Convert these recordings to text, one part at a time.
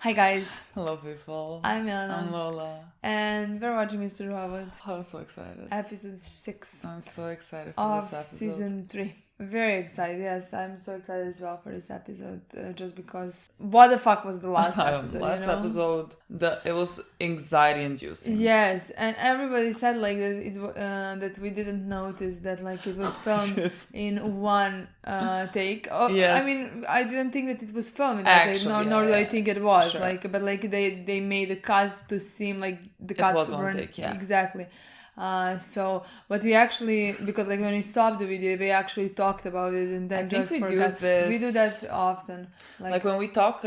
Hi guys, Hello people. I'm Milena. I'm Lola. And we're watching Mr. Robot, I'm so excited. episode 6 I'm so excited for of this episode. season 3. Very excited, yes, I'm so excited as well for this episode, just because what the fuck was the last episode? Episode, it was anxiety inducing. Yes, and everybody said like that that we didn't notice that like it was filmed in one take. Yes. I mean, I didn't think that it was filmed in that take, nor do I think it was. Sure. But they made the cuts to seem like the cuts was were one take, yeah. Exactly. But we actually, because like when we stopped the video, we actually talked about it and then just forgot. We do that often. Like when we talk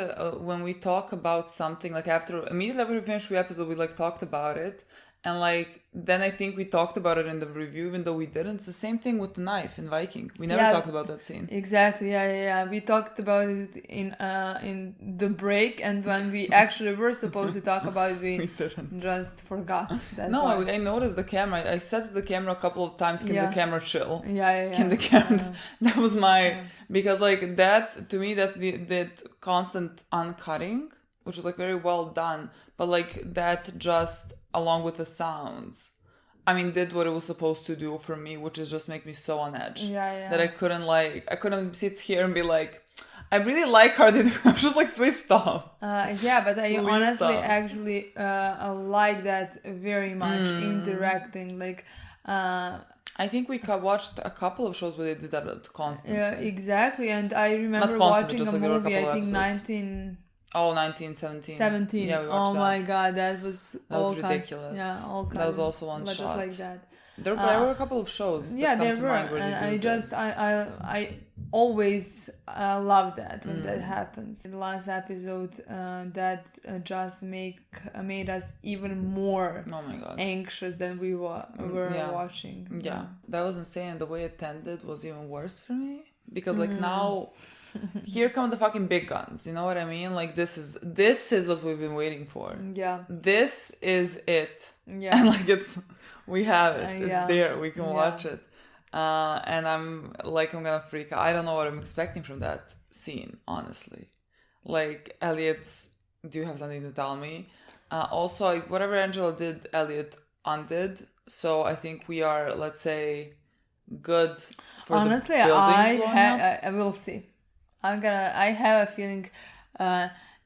about something, like immediately after we finished the episode, we like talked about it. And like then I think we talked about it in the review, even though we didn't. It's the same thing with the knife in Viking. We never talked about that scene. Exactly. Yeah. We talked about it in the break, and when we actually were supposed to talk about it, we just forgot. I noticed the camera. I said to the camera a couple of times, "Can the camera chill?" Yeah. Can the camera? That was because like that to me that constant uncutting, which was like very well done, but like that just along with the sounds, I mean, did what it was supposed to do for me, which is just make me so on edge. Yeah. That I couldn't sit here and be like, I really like how they do. I'm just like, please stop. But I honestly actually like that very much, interacting. Like, I think we watched a couple of shows where they did that constantly. Yeah, exactly. And I remember watching a movie, I think 1917. 17. Yeah, we watched that. My god, that was ridiculous. All that was also one shot. Just like that. There were a couple of shows. Yeah, there were, and I always love that when that happens. In the last episode, that just made us even more anxious than we were watching. Yeah, that was insane. The way it ended was even worse for me because like now. Here come the fucking big guns, you know what I mean? Like this is what we've been waiting for. Yeah. This is it. Yeah. And like we have it. It's there. We can watch it. And I'm gonna freak out. I don't know what I'm expecting from that scene, honestly. Like do you have something to tell me? Also, whatever Angela did, Elliot undid. So I think we are, let's say, good for honestly, the building. I will see. I have a feeling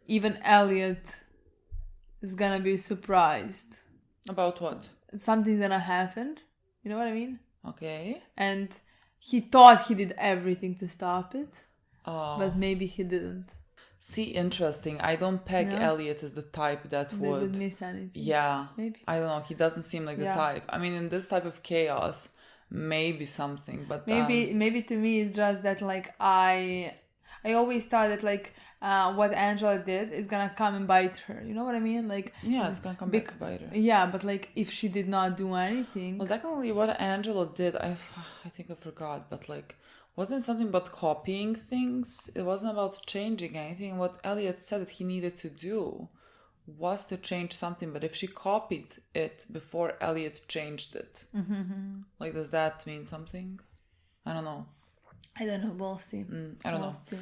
even Elliot is gonna be surprised. About what? Something's gonna happen. You know what I mean? Okay. And he thought he did everything to stop it. But maybe he didn't. See, interesting. I don't peg Elliot as the type that would miss anything. Yeah. Maybe. I don't know. He doesn't seem like the type. I mean, in this type of chaos, maybe something, but maybe to me it's just that like I always thought that like what Angela did is gonna come and bite her. You know what I mean? Like it's gonna come back to bite her. Yeah, but like if she did not do anything. Well, technically, what Angela did, I think I forgot, but like wasn't it something about copying things? It wasn't about changing anything. What Elliot said that he needed to do was to change something, but if she copied it before Elliot changed it, like does that mean something? I don't know. I don't know. We'll see. I don't know. See.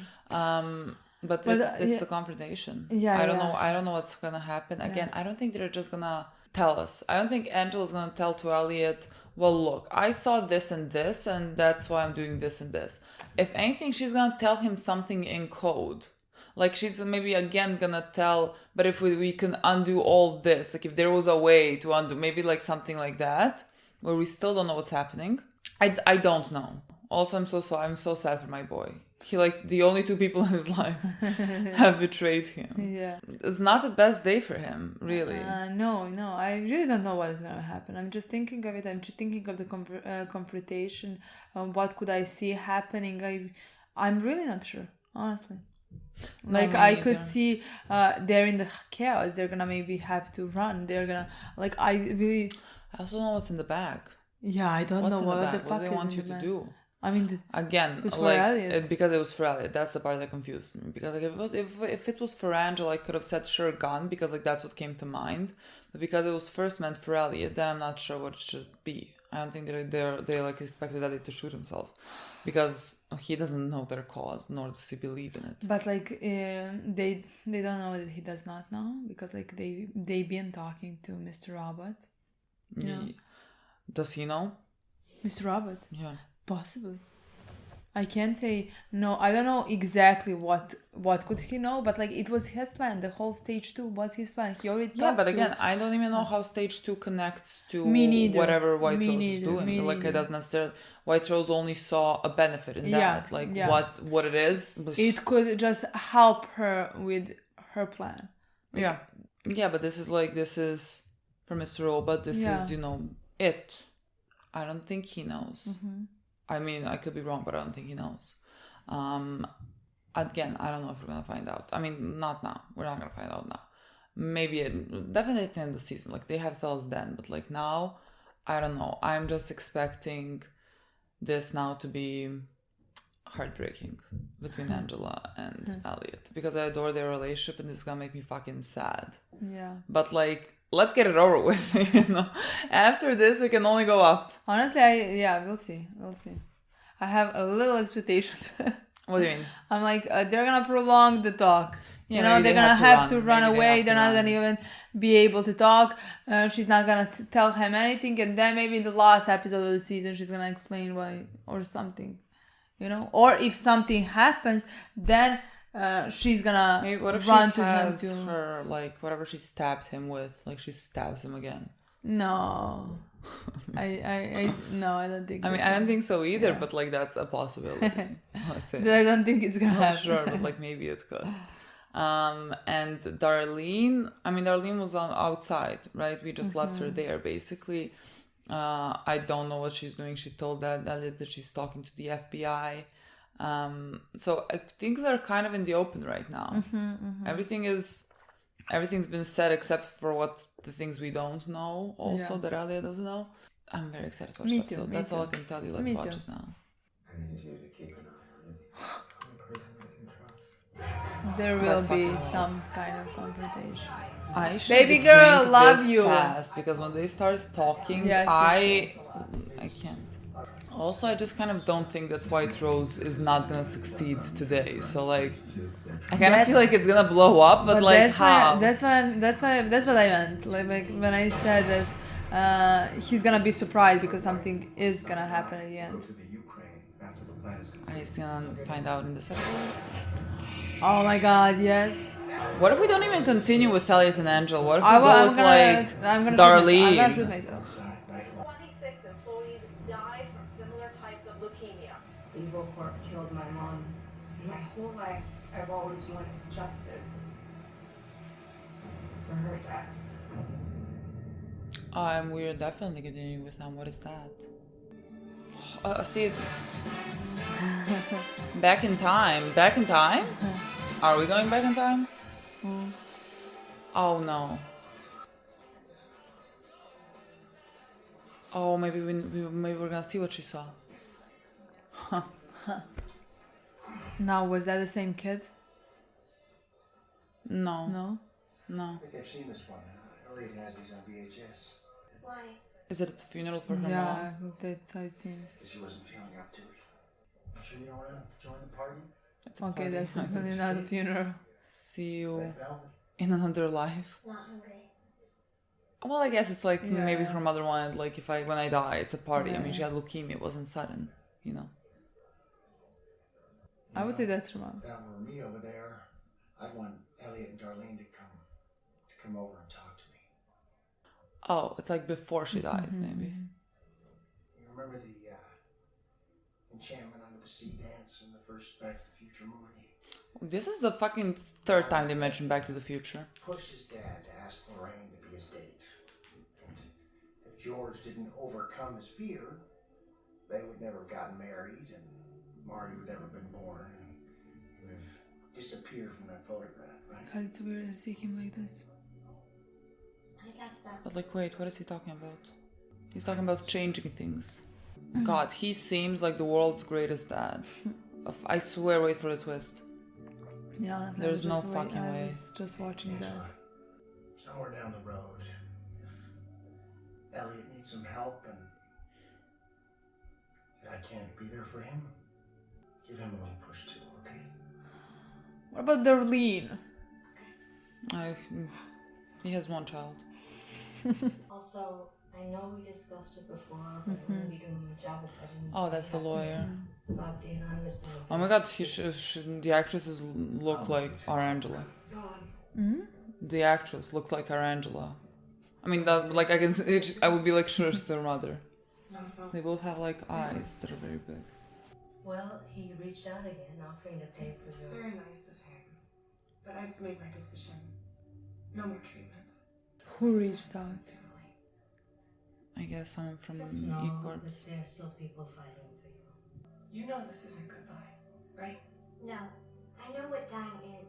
But it's the confrontation. Yeah. I don't know what's gonna happen. Again, I don't think they're just gonna tell us. I don't think Angela's gonna tell to Elliot, well, look, I saw this, and that's why I'm doing this and this. If anything, she's gonna tell him something in code. Like she's maybe again gonna tell, but if we can undo all this, like if there was a way to undo, maybe like something like that, where we still don't know what's happening. I don't know. Also, I'm so sad for my boy. He like the only two people in his life have betrayed him. Yeah. It's not the best day for him, really. No, I really don't know what is gonna happen. I'm just thinking of it. I'm just thinking of the confrontation. What could I see happening? I'm really not sure, honestly. Like I could see they're in the chaos. They're gonna maybe have to run. They're gonna like I also don't know what's in the bag. Yeah, I don't know what the fuck what do they want you to do. I mean, again, like because it was for Elliot. That's the part that confused me. Because like if it was for Angela, I could have said sure gun because like that's what came to mind. But because it was first meant for Elliot, then I'm not sure what it should be. I don't think they like expected Elliot to shoot himself, because he doesn't know their cause, nor does he believe in it. But like they don't know that he does not know, because like they been talking to Mr. Robert. You know? Does he know? Mr. Robert? Yeah. Possibly. I can't say no. I don't know exactly what could he know, but like it was his plan. The whole stage 2 was his plan. He already Yeah, but to- again, I don't even know how stage 2 connects to Me neither. whatever White Me Rose is neither. doing. Me Like it neither. doesn't necessarily. White Rose only saw a benefit in Yeah, that. Like yeah. what it is. Was, It could just help her with her plan. Like, yeah, but this is for Mr. Robot. This Yeah. is it. I don't think he knows. I mean, I could be wrong, but I don't think he knows. Again, I don't know if we're gonna find out. I mean, not now. We're not gonna find out now. Maybe definitely at the end of the season. Like they have to tell us then, but like now, I don't know. I'm just expecting this now to be heartbreaking between Angela and Elliot, because I adore their relationship and this is gonna make me fucking sad. Yeah. But like, let's get it over with. After this, we can only go up. Honestly, we'll see. I have a little expectations. What do you mean? I'm like, they're gonna prolong the talk. Yeah, they're maybe gonna have to run Maybe they away. have They're to not run. gonna even be able to talk. She's not gonna tell him anything, and then maybe in the last episode of the season, she's gonna explain why or something, Or if something happens, then she's gonna Maybe what if run she to him has too. her, like, whatever she stabbed him with, like she stabs him again. No, no, I don't think. I mean, I don't think so either, but like that's a possibility. Let's say. I don't think it's gonna Not happen. sure, but like maybe it could. And Darlene was outside, right? We just left her there basically. I don't know what she's doing. She told Elliot that she's talking to the FBI. So things are kind of in the open right now. Everything's been said except for the things we don't know also that Elliot doesn't know. I'm very excited to watch the episode. That's all I can tell you. Let's watch it now. I need you to keep an eye on him. Only person I can trust. There will be some kind of confrontation. I should Baby girl, drink love this you. fast because when they start talking, Yes, I can't. Also, I just kind of don't think that White Rose is not gonna succeed today. So like, I kind of feel like it's gonna blow up, but like how? That's what I meant. Like when I said that he's gonna be surprised because something is gonna happen at the end. To the Ukraine after the plan is I just gonna find out in this episode. Oh my God, yes. What if we don't even continue with Elliot and Angela? What if we I'm go with gonna Darlene? I'm gonna shoot myself. 26 employees died from similar types of leukemia. Evil Corp killed my mom. And my whole life, I've always wanted justice for her death. We're definitely continuing with them. What is that? See, back in time. Back in time? Are we going back in time? Oh no. Oh, maybe we're gonna see what she saw. Now, was that the same kid? No. No. No. I think I've seen this one. Elliot has these on VHS. Why? Is it at the funeral for her mom? Yeah, that's it seems. Because he wasn't feeling up to it. You sure you don't want to join the party? It's a Okay, party. that's definitely not a funeral. See you Red velvet? in another life. Not hungry. Well, I guess it's like maybe Yeah. her mother wanted, like, when I die, it's a party. I mean, Yeah. she had leukemia, it wasn't sudden, I would say that's her mom. If that were me over there, I'd want Elliot and Darlene to come over and talk to me. Oh, it's like before she dies, maybe. You remember the enchantment under the sea dance in the first Back to the Future movie? This is the fucking third time they mentioned Back to the Future. Pushed his dad to ask Lorraine to be his date. And if George didn't overcome his fear, they would never have gotten married, and Marty would never have been born. And he would have disappeared from that photograph, right? God, it's so weird to see him like this. I guess so. But like, wait, what is he talking about? He's talking about changing things. God, he seems like the world's greatest dad. I swear, wait for the twist. Yeah, honestly, There's no I fucking way. was just watching that. Angela, somewhere down the road, if Elliot needs some help and I can't be there for him, Give him a little push too, okay? What about Darlene? He has one child. Also, I know we discussed it before, but I wouldn't be doing my job if I didn't. Oh, that's the lawyer. It's about the anonymous benefit. Oh my god, the actresses look like our Angela. The actress looks like our Angela. I mean, that, like, I would be like, sure, it's their mother. They both have, like, eyes that are very big. Well, he reached out again, offering to pay for your... Very nice of him. But I've made my decision. No more treatments. Who reached out? I guess someone from Just know that E-Corps. there's still people fighting for you. You know this isn't goodbye, right? No, I know what dying is.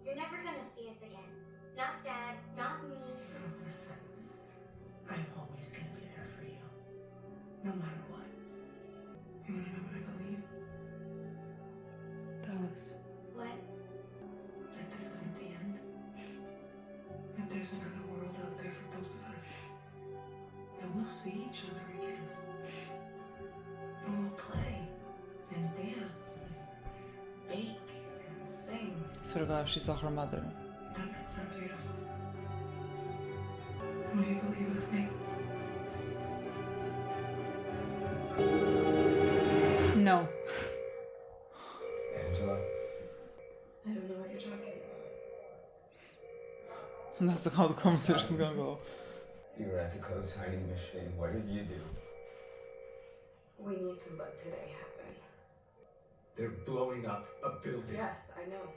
You're never gonna see us again. Not Dad, not me. Oh, listen. I'm always gonna be there for you. No matter what. You wanna know what I believe? Tell us. What? That this isn't the end. That there's another world out there for both of us. And we'll see each other again. And we'll play and dance and bake and sing. Swear to God, she saw her mother. Doesn't that sound beautiful? Will you believe it with me? No. Angela? I don't know what you're talking about. And that's how the conversation's gonna go. You were at the co-signing machine. What did you do? We need to let today happen. They're blowing up a building. Yes, I know.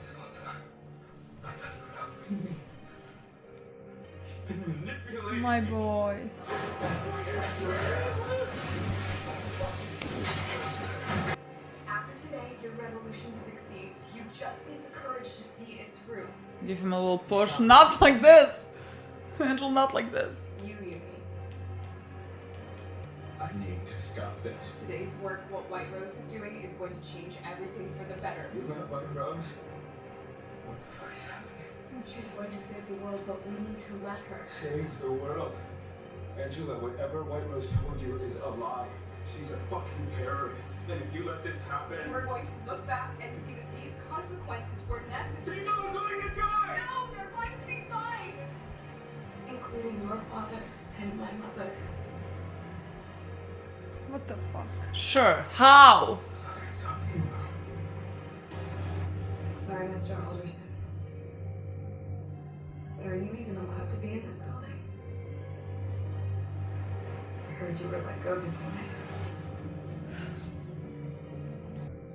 This whole time, I thought you were helping me. You've been manipulating My me. boy. After today, your revolution succeeds. You just need the courage to see it through. Give him a little push. Not like this! Angel, not like this. You me. I need to stop this. Today's work, what White Rose is doing, is going to change everything for the better. You met White Rose? What the fuck is happening? She's going to save the world, but we need to let her. Save the world. Angela, whatever White Rose told you is a lie. She's a fucking terrorist. And if you let this happen... And we're going to look back and see that these consequences were necessary. People are going to die! No, they're going to be fine! Including your father and my mother. What the fuck? Sure, how? What the fuck are you talking about? Sorry, Mr. Alderson. But are you even allowed to be in this building? I heard you were let go this morning.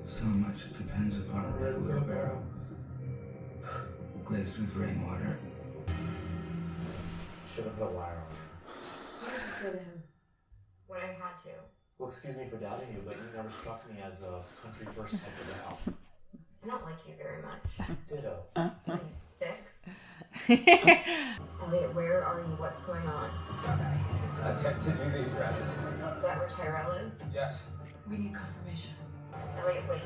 So much depends upon a red wheelbarrow, glazed with rainwater. Should have put a wire on. What did you say to him? When I had to. Well, excuse me for doubting you, but you never struck me as a country first type of gal. I don't like you very much. Ditto. Are you 6? Elliot, where are you? What's going on? I texted you the address. Is that where Tyrell is? Yes. We need confirmation. Elliot, wait.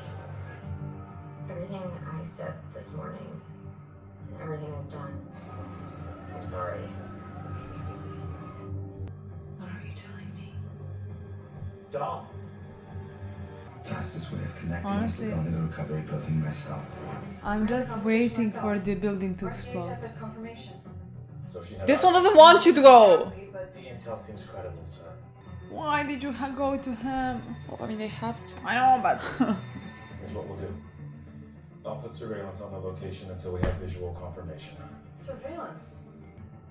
Everything I said this morning, and everything I've done, I'm sorry. What are you telling me? Dom. Fastest way of connecting Honestly, is to go into the recovery building myself. I'm just waiting for the building to explode. confirmation. So she had This one doesn't want you to go! The intel seems credible, sir. Why did you go to him? Well, I mean, they have to. I know, but... Here's what we'll do. I'll put surveillance on the location until we have visual confirmation. Surveillance?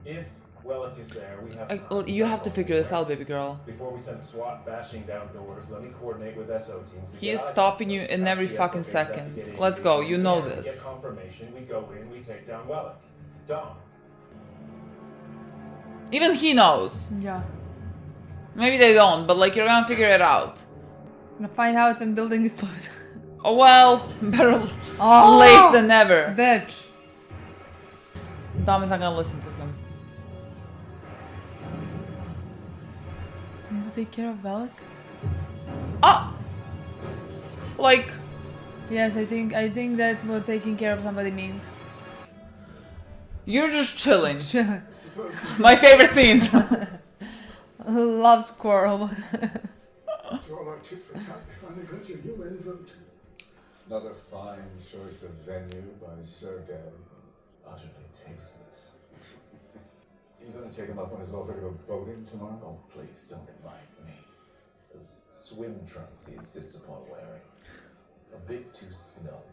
If Wellick is there, we have time Well, you have to figure this out, right? baby girl. Before we send SWAT bashing down doors, let me coordinate with SO teams. to He get is eyes stopping on you folks, in ask every the fucking SO guys to second. get in. Let's go, you know We this. get confirmation, we go in, we take down Wellick. Dom. Even he knows. Yeah. Maybe they don't, but like, you're gonna figure it out. I'm gonna find out when building explodes. Oh well, better Oh! late than never. Bitch. Dom is not gonna listen to him. I need to take care of Velek? Ah! Like, Yes, I think that's what taking care of somebody means. you're just chilling. Sure. My favorite scenes. Love squirrel. After all our tit for tat. They finally got your UN vote. Another fine choice of venue by Sergei. Utterly tasteless. You gonna take him up on his offer to go boating tomorrow? Oh, please don't remind me. Those swim trunks he insists upon wearing. A bit too snug.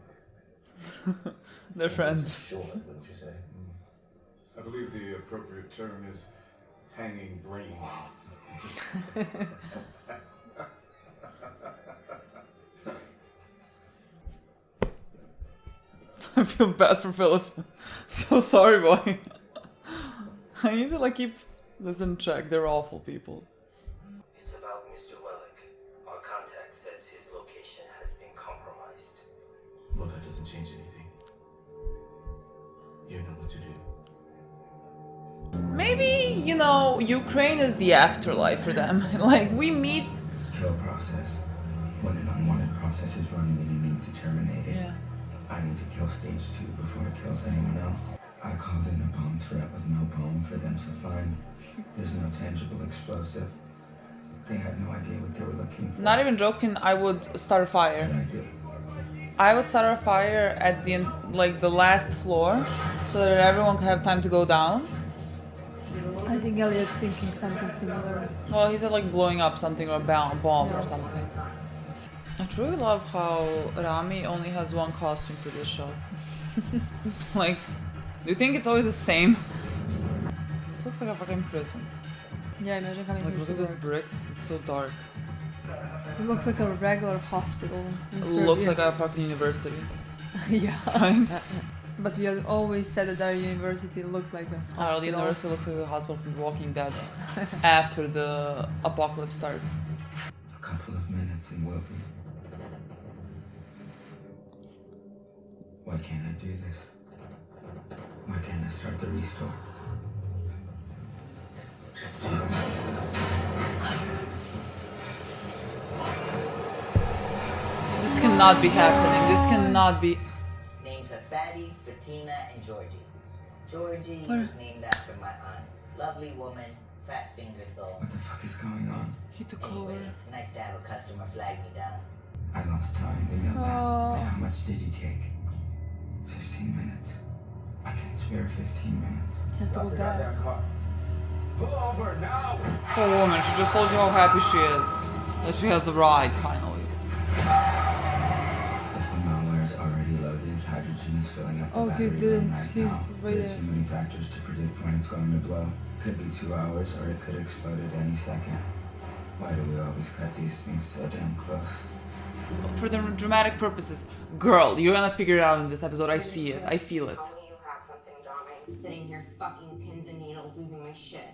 They're friends. Short, wouldn't you say? I believe the appropriate term is hanging brain. I feel bad for Philip. So sorry, boy. I need to like keep this in check. They're awful people. It's about Mr. Wellick. Our contact says his location has been compromised. Well, that doesn't change anything. You know what to do. Maybe, you know, Ukraine is the afterlife for them. Like, we meet... Kill process. When an unwanted process is running and you need to terminate it. Yeah. I need to kill stage 2 before it kills anyone else. I called in a bomb threat with no bomb for them to find. There's no tangible explosive. They had no idea what they were looking for. Not even joking, I would start a fire. I would start a fire at the end, like the last floor, so that everyone can have time to go down. I think Elliot's thinking something similar. Well, he said like blowing up something or a bomb or something. I truly love how Rami only has one costume for this show. Like, do you think it's always the same? This looks like a fucking prison. Yeah, imagine coming Like, here look to at these work. bricks, it's so dark. It looks like a regular hospital. In It Serbia. looks like a fucking university. Yeah. Right? But we had always said that our university looked like a hospital. Our university looks like a hospital from The Walking Dead after the apocalypse starts. A couple of minutes and we'll be. Why can't I do this? Why can't I start the restore? This cannot be happening. This cannot be. Names are Fatty, Fatima, and Georgie. Georgie What? was named after my aunt. Lovely woman, fat fingers though. What the fuck is going on? He took Anyway, it's nice to have a customer flag me down. I lost time, we know that. Oh. But how much did you take? 15 minutes. I can't spare 15 minutes. He has to go back. Pull over now! Poor woman, she just told you how happy she is. That she has a ride, finally. If the malware is already loaded, hydrogen is filling up the Oh, he battery didn't. room right He's now. right There are there. too many factors to predict when it's going to blow. Could be 2 hours, or it could explode at any second. Why do we always cut these things so damn close? For the dramatic purposes. Girl, you're gonna figure it out in this episode. I see it. I feel it. You have something, Johnny. I'm sitting here fucking pins and needles losing my shit.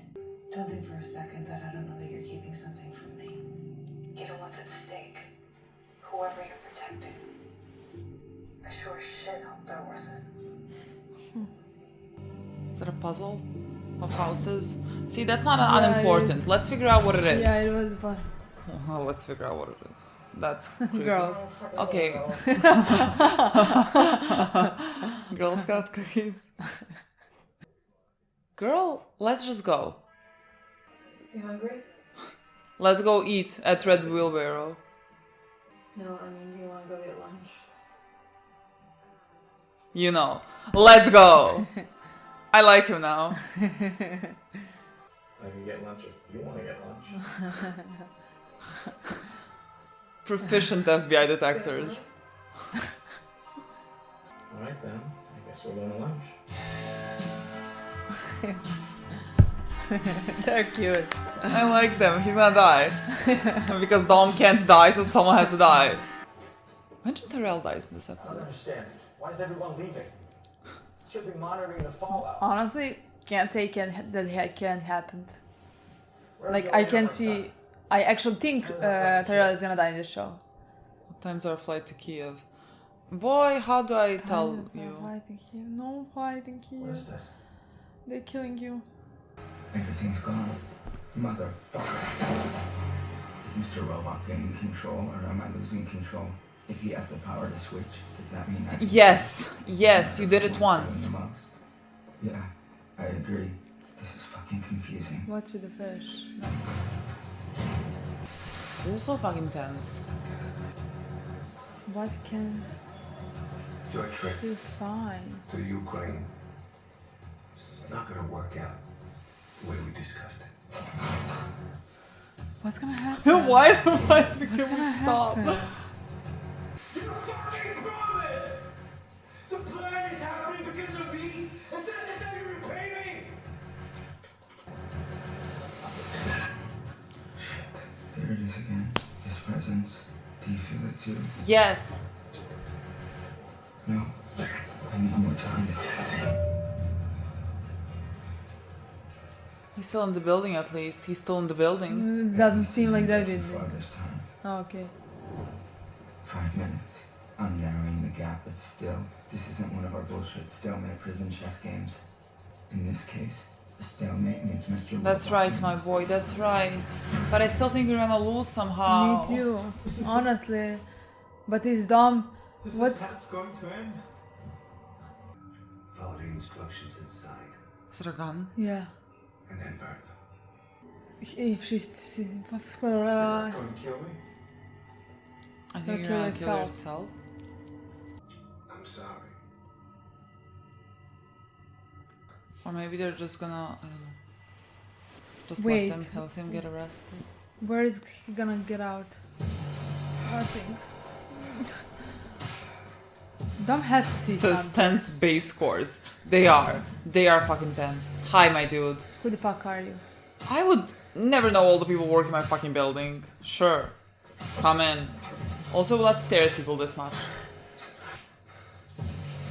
Don't think for a second that I don't know that you're keeping something from me. Given what's at stake, whoever you're protecting, I sure as shit hope they're worth it. Is it a puzzle of houses? See, that's not Yeah, it unimportant. is. Let's figure out what it is. Yeah, it was fun. Oh, let's figure out what it is. That's creepy. Girls. Okay. Girl Scout cookies. Girl, let's just go. You hungry? Let's go eat at Red Wheelbarrow. No, I mean, do you want to go get lunch? You know. Let's go. I like him now. I can get lunch if you want to get lunch. Proficient FBI detectors. Alright then, I guess we're going to lunch. They're cute. I like them. He's gonna die. Because Dom can't die, so someone has to die. Imagine Tyrell dies in this I don't episode. understand. Why is everyone leaving? Should be monitoring the fallout. Honestly, can't say that it can't happen. Where's Like, your I can number see... I actually think Tyrell is gonna die in this show. What time's our flight to Kiev? Boy, how do I tell you? Fighting Kiev. No fighting Kiev. What is this? They're killing you. Everything's gone. Motherfucker. Is Mr. Robot gaining control, or am I losing control? If he has the power to switch, does that mean I can... Yes, yes, you did it once. Doing the most? Yeah, I agree. This is fucking confusing. What's with the fish? This is so fucking tense. What can Your trip be fine? to Ukraine, it's not gonna work out the way we discussed it. What's gonna happen? Why is the What's gonna happen? You fucking promised! The plan is happening because of me, and this is how you repay me! There it is again. His presence. Do you feel it too? Yes. No. I need more time. He's still in the building at least. He's still in the building. Doesn't seem like that with For this time. Oh, okay. 5 minutes. I'm narrowing the gap, but still, this isn't one of our bullshit stalemate prison chess games. In this case, a stalemate means Mr. That's right, my boy, that's right. But I still think we're gonna lose somehow. Me too. Honestly. But it's dumb. What's It's going to end. Follow the instructions inside, Is it a gun? Yeah. and then burn them. If she's Going to kill me? I think You'll you're kill gonna kill yourself. yourself. I'm sorry. Or maybe they're just gonna, I don't know. Just Wait. let him get arrested. where is he gonna get out? Nothing. Dom has to see It says something. tense base chords. They are fucking tense. Hi, my dude. Who the fuck are you? I would never know all the people working my fucking building. Sure. Come in. Also, let's stare at people this much.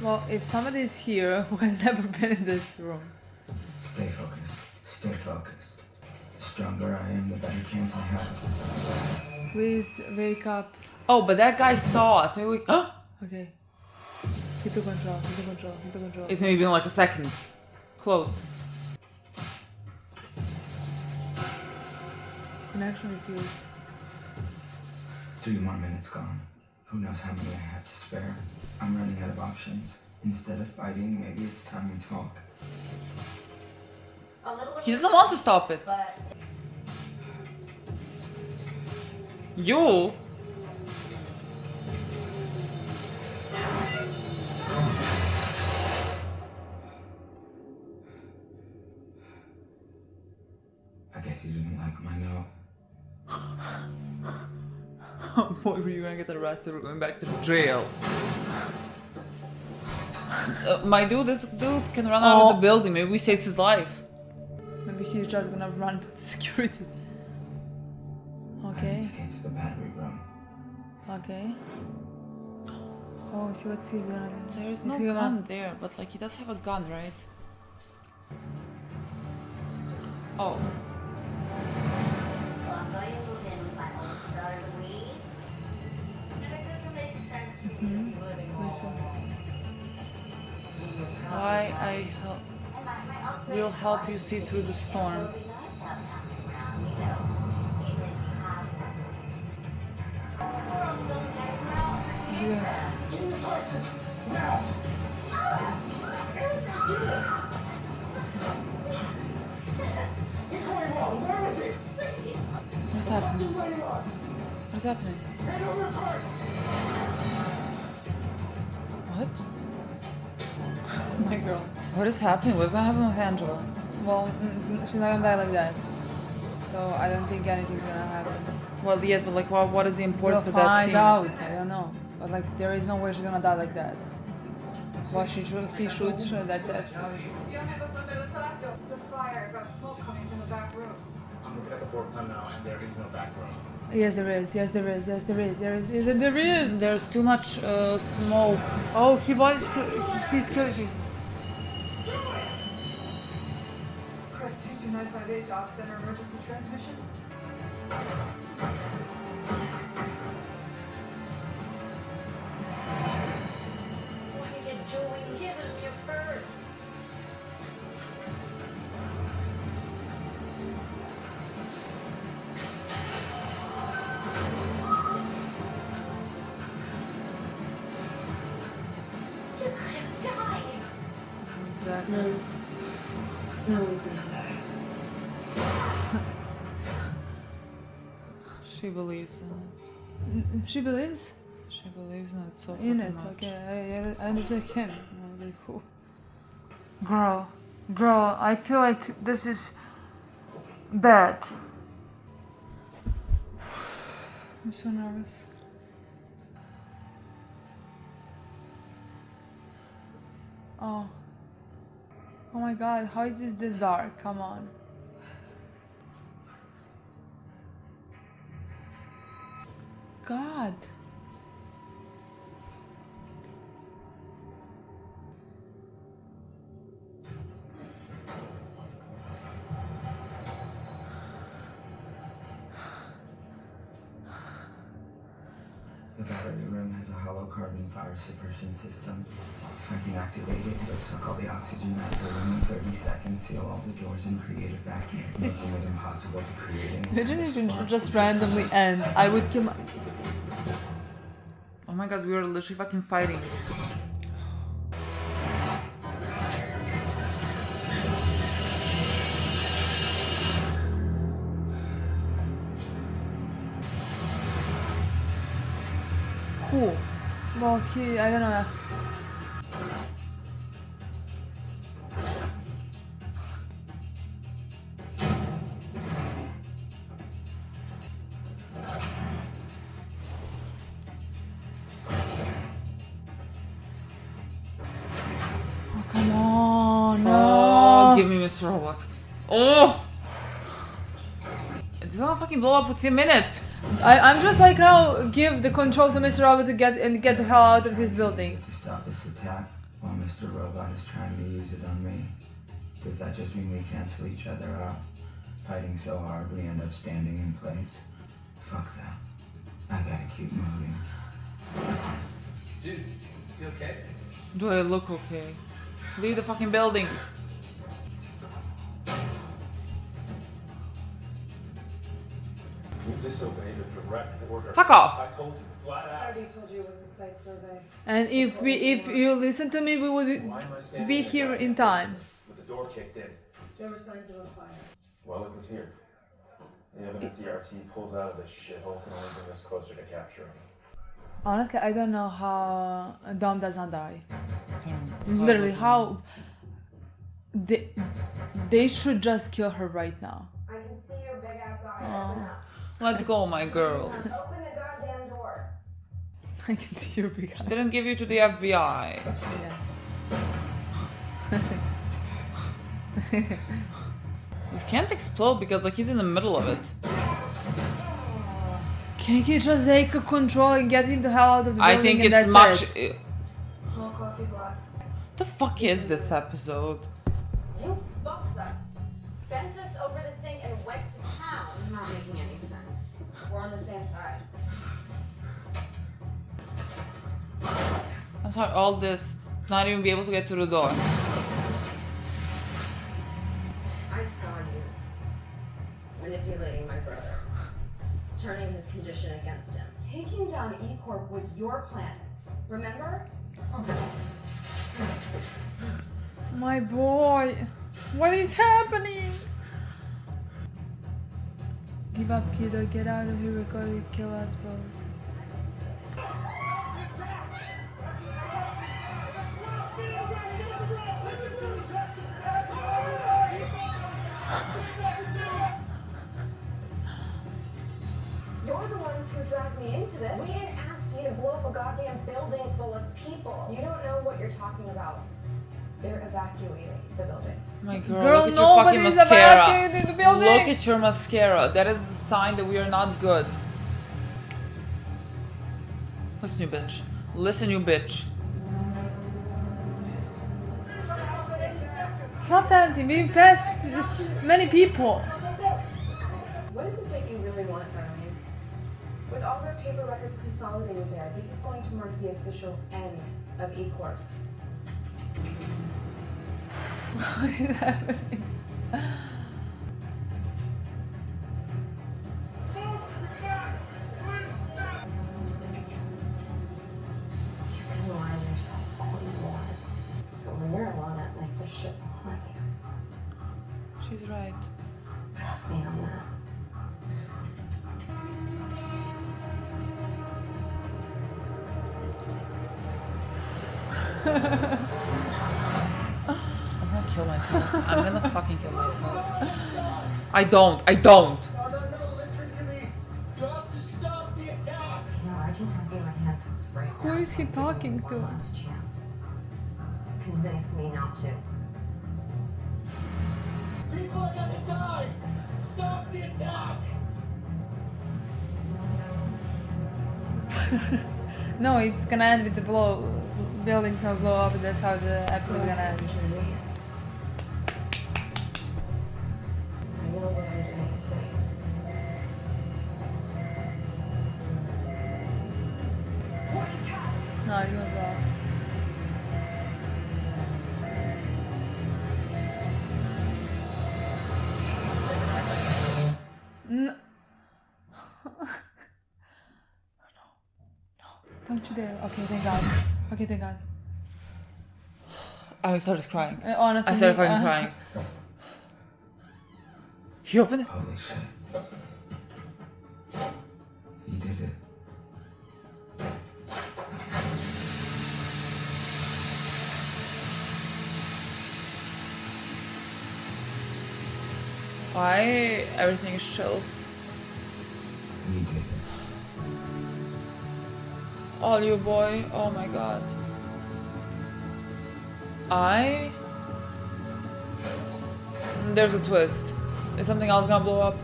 Well, if somebody is here who has never been in this room. Stay focused. Stay focused. The stronger I am, the better chance I have. Please wake up. Oh, but that guy saw us. Maybe we... Okay. He took control, he took control, he took control. It's maybe been like a second. Closed. Connection refused. 3 more minutes gone. Who knows how many I have to spare? I'm running out of options. Instead of fighting, maybe it's time we talk. He doesn't want to stop it. You? I guess you didn't like my no. Boy, were you gonna get arrested? We're going back to jail. My dude, this dude can run out of the building. Maybe we saved his life. Maybe he's just gonna run to the security. I Okay, need to get to the battery room. okay. Oh, what's he gonna do? There's Is no he gonna- gun there, but like he does have a gun, right? Oh. So I'm going to move in with my oldest daughter Louise. And it doesn't make sense for you to be living all alone. Why I help? We'll help you see through the storm. What's happening? What's happening? What? My girl. What is happening? What's gonna happen with Angela? Well, she's not gonna die like that. So I don't think anything's gonna happen. Well, yes, but like, what is the importance We'll of that find scene? out. I don't know. But like, there is no way she's gonna die like that. Well, he shoots, that's it. There's a fire. I've got smoke coming from the back room. I'm looking at the floor plan now, and there is no back room. Yes, there is. Yes, there is. Yes, there is. There is. Yes, there is. There's too much smoke. Oh, he wants to. He's killing me. Correct 22958 to off center emergency transmission. What are you doing? Give him your purse. You could have died. Exactly. No one's gonna die. She believes in it. She believes She believes in it so in fucking it. much. Okay, I understood him. I was like, who? Girl, I feel like this is bad. I'm so nervous. Oh my god, how is this dark? Come on. God. The battery room has a hollow carbon fire suppression system. If I can activate it, it'll suck all the oxygen out of the room in 30 seconds, seal all the doors, and create a vacuum, making it impossible to create any Imagine kind if of it spark just with randomly ends. I would kill my... Oh my god, we were literally fucking fighting. Who? Well, I don't know. Oh, come on, no. Oh, give me Mr. Robot. Oh! It's gonna fucking blow up within a minute. I'm just like now give the control to Mr. Robot to get the hell out of his building. to stop this attack while Mr. Robot is trying to use it on me. Does that just mean we cancel each other out? Fighting so hard we end up standing in place? Fuck that. I gotta keep moving. Dude, you okay? Do I look okay? Leave the fucking building. You disobeyed a direct order. Fuck off. I told you flat I out. already told you it was a site survey. And if you listen to me, we would Why am I standing be in the here goddamn in time. basement with the door kicked in? There were signs of a fire. Well, it was here. The evidence ERT pulls out of this shithole can only bring us closer to capturing him. Honestly, I don't know how Dom doesn't die. Literally, how they should just kill her right now. I can see your big ass eyes. Let's go, my girls. Open the goddamn door. I can see your big eyes. Didn't give you to the FBI. You can't explode because like he's in the middle of it. Can he just take control and get him the hell out of the building? I think and it's that's much. it? Small coffee block. The fuck is this episode? You fucked us. Bent us over the sink and went to town. Not making any sense. We're on the same side. I'm sorry, all this, not even be able to get to the door. I saw you manipulating my brother, turning his condition against him. Taking down E-Corp was your plan. Remember? My boy, what is happening? Give up, kiddo. Get out of here. We're going to kill us both. You're the ones who dragged me into this. We didn't ask you to blow up a goddamn building full of people. You don't know what you're talking about. They're evacuating the building. My girl, look at your fucking nobody's mascara. evacuating the building. Look at your mascara. That is the sign that we are not good. Listen, you bitch. Listen, you bitch. It's not empty. We passed many people. What is it that you really want, Darlene? With all their paper records consolidated there, this is going to mark the official end of E-Corp. What is happening? You can lie to yourself all you want, but when you're alone at night, this shit will haunt you. She's right. Trust me on that. I'm gonna kill myself. I'm gonna fucking kill myself. I don't. No, I can have you in handcuffs right Who now. is he talking One to? last chance. Convince me not to. People are gonna die! Stop the attack! No, it's gonna end with the buildings will blow up. That's how the episode gonna end. I know what I'm doing is right. No, it's gonna blow up. No. Don't you dare. Okay, thank God. Okay, thank God. I started crying. Honestly, I started fucking crying. He opened it? Holy shit. He did it. Why everything is chills? He did it. All you boy. Oh my god. There's a twist. Is something else gonna blow up?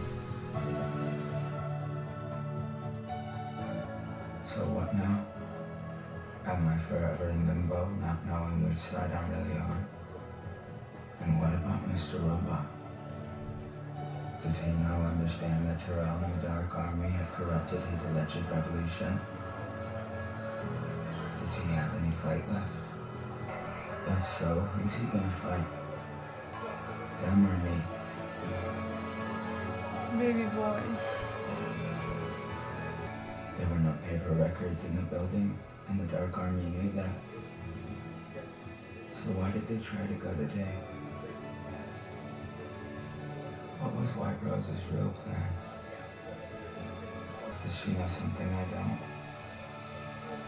So what now? Am I forever in limbo, not knowing which side I'm really on? And what about Mr. Robot? Does he now understand that Tyrell and the Dark Army have corrupted his alleged revolution? Does he have any fight left? If so, who's he gonna fight? Them or me? Baby boy. There were no paper records in the building, and the Dark Army knew that. So why did they try to go today? What was White Rose's real plan? Does she know something I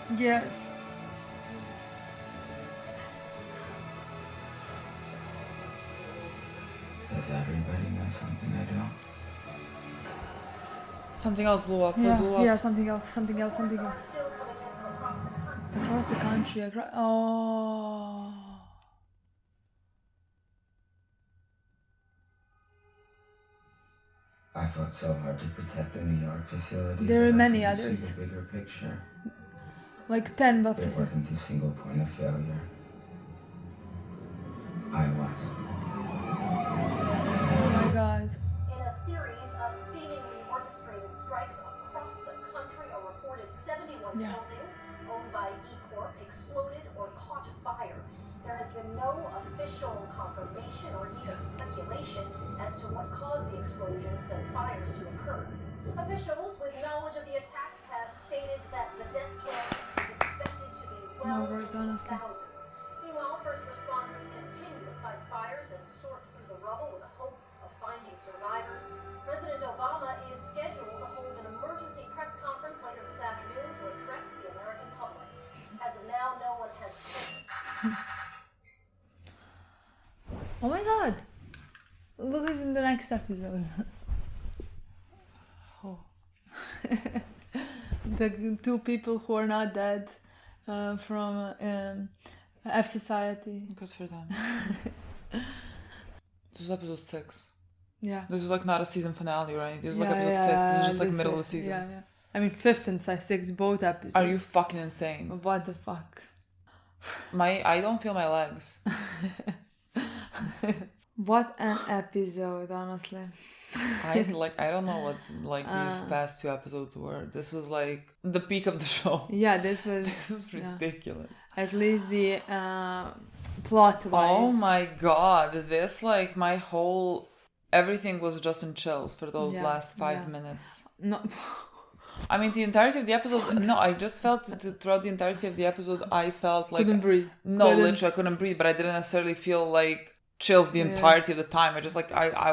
don't? Yes. Does everybody know something I don't? Something else blew up. Yeah, Blew up. yeah, something else. Across the country, oh. I fought so hard to protect the New York facility. There are that I many couldn't others. See the bigger picture. Like 10 There buffers. wasn't a single point of failure. I was. Oh my God. In a series of seemingly orchestrated strikes across the country, a reported 71 buildings owned by E-Corp exploded or caught fire. There has been no official confirmation or even speculation as to what caused the explosions and fires to occur. Officials with knowledge of the attacks have stated that the death toll is expected to be well No words, into the honestly. thousands. Meanwhile, first responders continue to fight fires and sort through the rubble with the hope of finding survivors. President Obama is scheduled to hold an emergency press conference later this afternoon to address the American public. As of now, no one has Oh my God. Look who's in the next episode. Oh. The two people who are not dead from F Society. Good for them. This was episode 6. Yeah. This was like not a season finale, right? This was like Yeah, episode 6. This is just like this middle of the is- season. Yeah, yeah. I mean, 5th and 6th, both episodes. Are you fucking insane? What the fuck? I don't feel my legs. What an episode, honestly. I don't know what these past 2 episodes were. This was like the peak of the show. Yeah, this was Ridiculous. At least the plot wise. Oh my god, this like my whole everything was just in chills for those last 5 minutes. No. I mean, the entirety of the episode. No, I just felt throughout the entirety of the episode, I felt like Couldn't breathe. No, literally, I couldn't breathe. But I didn't necessarily feel like chills the entirety of the time. I just like I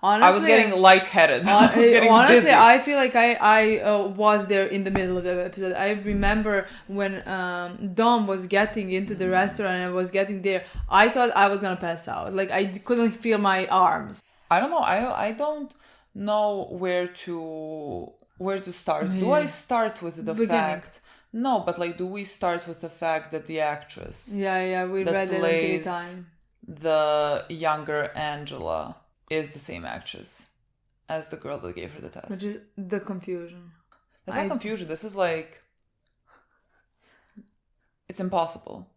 Honestly, I was getting lightheaded. I was getting honestly, dizzy. I feel like I was there in the middle of the episode. I remember when Dom was getting into the restaurant and I was getting there. I thought I was gonna pass out. Like I couldn't feel my arms. I don't know. I don't know where to start. Do I start with the fact? No, but like, do we start with the fact that the actress? Yeah, we that read it plays at the time. The younger Angela is the same actress as the girl that gave her the test. Which is the confusion. That's not confusion. This is like, it's impossible.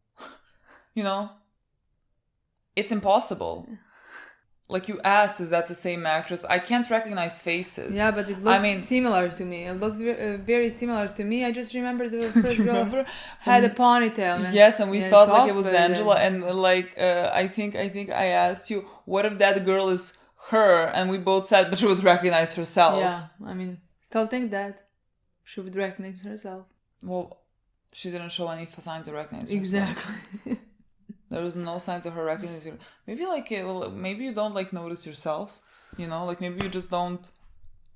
You know? It's impossible. Like you asked, is that the same actress? I can't recognize faces. Yeah, but it looked similar to me. It looked very similar to me. I just remember the first girl had a ponytail. Yes, and we thought like it was Angela. And like, I think I asked you, what if that girl is her? And we both said, but she would recognize herself. Yeah, I mean, still think that she would recognize herself. Well, she didn't show any signs of recognizing herself. Exactly. There was no signs of her recognizing. Maybe like maybe you don't like notice yourself, you know, like maybe you just don't.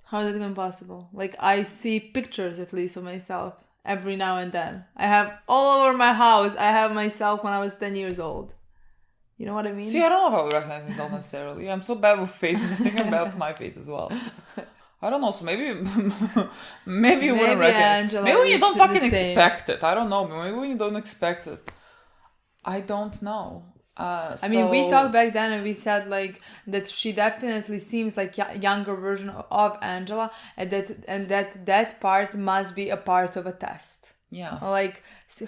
How is that even possible? Like I see pictures at least of myself every now and then. I have all over my house. I have myself when I was 10 years old. You know what I mean? See, I don't know if I would recognize myself necessarily. I'm so bad with faces. I think I'm bad with my face as well. I don't know. So maybe you wouldn't recognize. Angela maybe you don't fucking expect it. I don't know. Maybe when you don't expect it. I don't know. I mean, we talked back then and we said like that she definitely seems like younger version of Angela, and that part must be a part of a test. Yeah. Like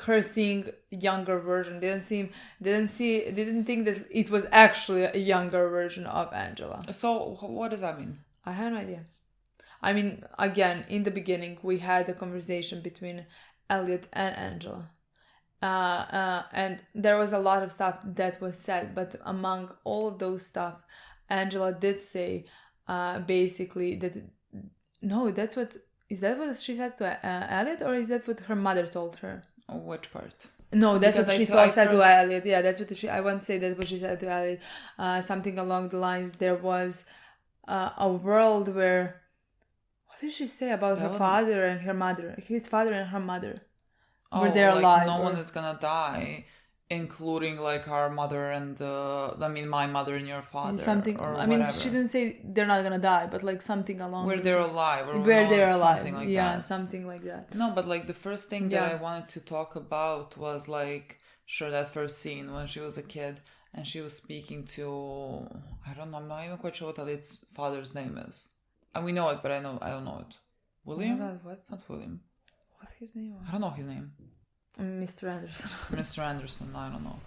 her seeing younger version didn't think that it was actually a younger version of Angela. So what does that mean? I have no idea. I mean, again, in the beginning we had a conversation between Elliot and Angela. And there was a lot of stuff that was said, but among all of those stuff, Angela did say basically that is that what she said to Elliot, or is that what her mother told her? Which part? No, that's what she said to Elliot. Yeah, that's what I won't say that what she said to Elliot. Something along the lines, there was a world where, what did she say about her father and her mother? His father and her mother. Were they alive? No one is gonna die, including like our mother and my mother and your father. Something. I mean, she didn't say they're not gonna die, but like something along. Where they're alive. Where they're alive. Something like yeah, that. something like that. No, but like the first thing that I wanted to talk about was like, sure, that first scene when she was a kid and she was speaking to, I don't know, I'm not even quite sure what Elliot's father's name is. And we know it, but I don't know it. William? Oh my God, what? Not William. What his name was? I don't know his name. Mr. Anderson. Mr. Anderson, I don't know.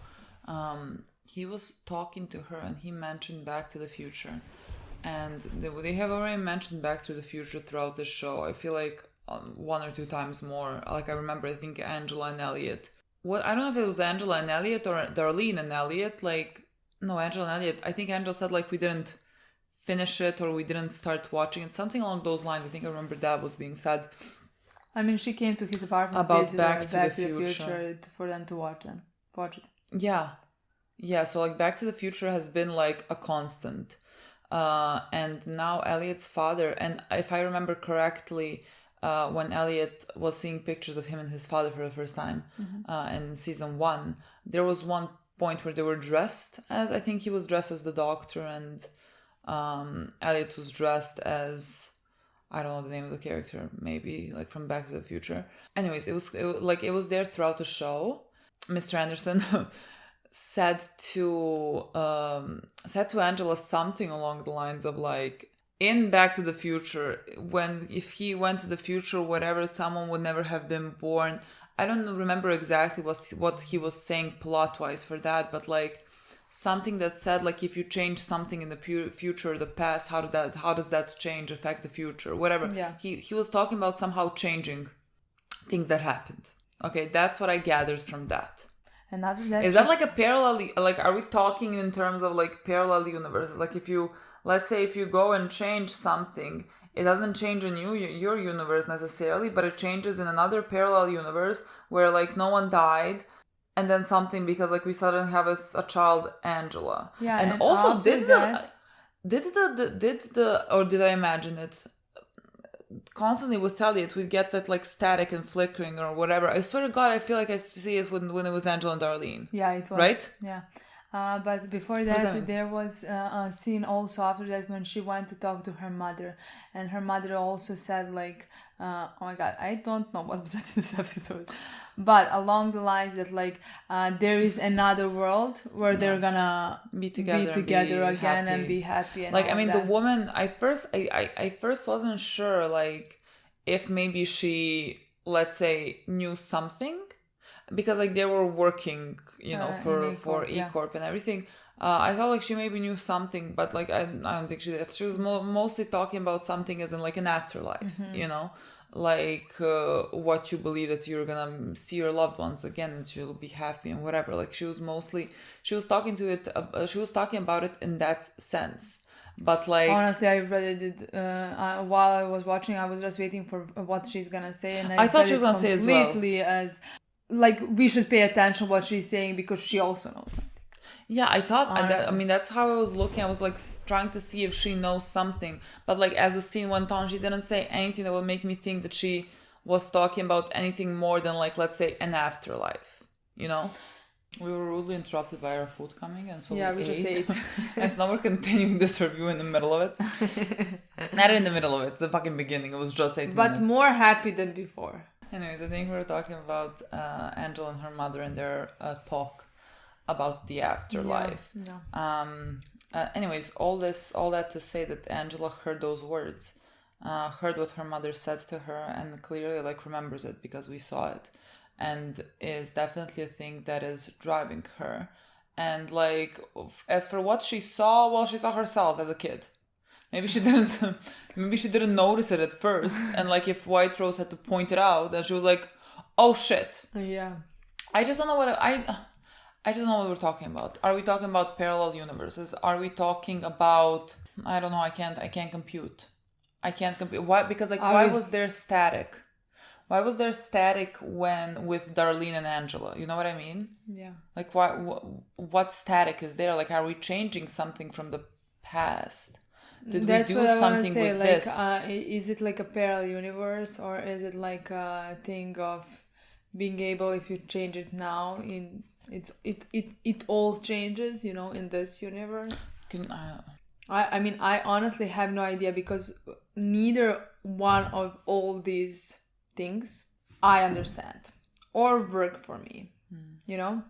He was talking to her and he mentioned Back to the Future. And they have already mentioned Back to the Future throughout the show. I feel like one or two times more. Like I remember, I think Angela and Elliot. I don't know if it was Angela and Elliot or Darlene and Elliot. No, Angela and Elliot. I think Angela said like we didn't finish it or we didn't start watching it. Something along those lines. I think I remember that was being said. I mean, she came to his apartment about Back to the Future for them to watch it. Yeah. So like Back to the Future has been like a constant, and now Elliot's father. And if I remember correctly, when Elliot was seeing pictures of him and his father for the first time, in season 1, there was one point where they were dressed as, I think he was dressed as the Doctor, and Elliot was dressed as, I don't know the name of the character, maybe like from Back to the Future. Anyways, it was there throughout the show. Mr. Anderson said to Angela something along the lines of like, in Back to the Future, if he went to the future, whatever, someone would never have been born. I don't remember exactly what he was saying plot-wise for that, but like something that said like if you change something in the future or the past, how does that change affect the future, whatever. Yeah. He was talking about somehow changing things that happened. Okay, that's what I gathered from that. And after that, is that like a parallel, like are we talking in terms of like parallel universes? Like let's say if you go and change something, it doesn't change in your universe necessarily, but it changes in another parallel universe where like no one died. And then something, because like we suddenly have a child, Angela. Yeah, and also did I imagine it? Constantly with Elliot, we'd get that like static and flickering or whatever. I swear to God, I feel like I see it when it was Angela and Darlene. Yeah, it was. Right? Yeah. But before that, there was a scene also after that when she went to talk to her mother. And her mother also said like, oh my God, I don't know what was in this episode. But along the lines that like, there is another world where they're gonna be together again and be happy. And like, all I mean, that. the woman, I first wasn't sure like if maybe she, let's say, knew something. Because like they were working, you know, for E-Corp and everything. I thought like she maybe knew something, but like I don't think she did. She was mostly talking about something as in like an afterlife, you know, like what you believe that you're gonna see your loved ones again and you'll be happy and whatever. Like she was talking about it in that sense. But like honestly, I really did. While I was watching, I was just waiting for what she's gonna say, and I thought she was gonna say as well. Completely as like we should pay attention what she's saying because she also knows something. Yeah, I thought that's how I was looking. I was like trying to see if she knows something, but like as the scene went on, she didn't say anything that would make me think that she was talking about anything more than like, let's say, an afterlife. You know, we were rudely interrupted by our food coming, and so we just ate. And so now we're continuing this review in the middle of it. Not in the middle of it; it's the fucking beginning. It was just 8 minutes. But more happy than before. Anyways, I think we were talking about Angela and her mother and their talk about the afterlife. Anyways, all that to say that Angela heard those words, heard what her mother said to her, and clearly like remembers it because we saw it, and is definitely a thing that is driving her. And like, as for what she saw, well, she saw herself as a kid. Maybe she didn't notice it at first, and like if White Rose had to point it out, then she was like, "Oh shit!" Yeah. I just don't know what we're talking about. Are we talking about parallel universes? Are we talking about? I don't know. I can't compute. Why? Because like, why was there static? Why was there static when with Darlene and Angela? You know what I mean? Yeah. Like, why? What static is there? Like, are we changing something from the past? Did we do something with this? Is it like a parallel universe, or is it like a thing of being able, if you change it now, it all changes, you know, in this universe? I mean, I honestly have no idea because neither one of all these things I understand or work for me. You know,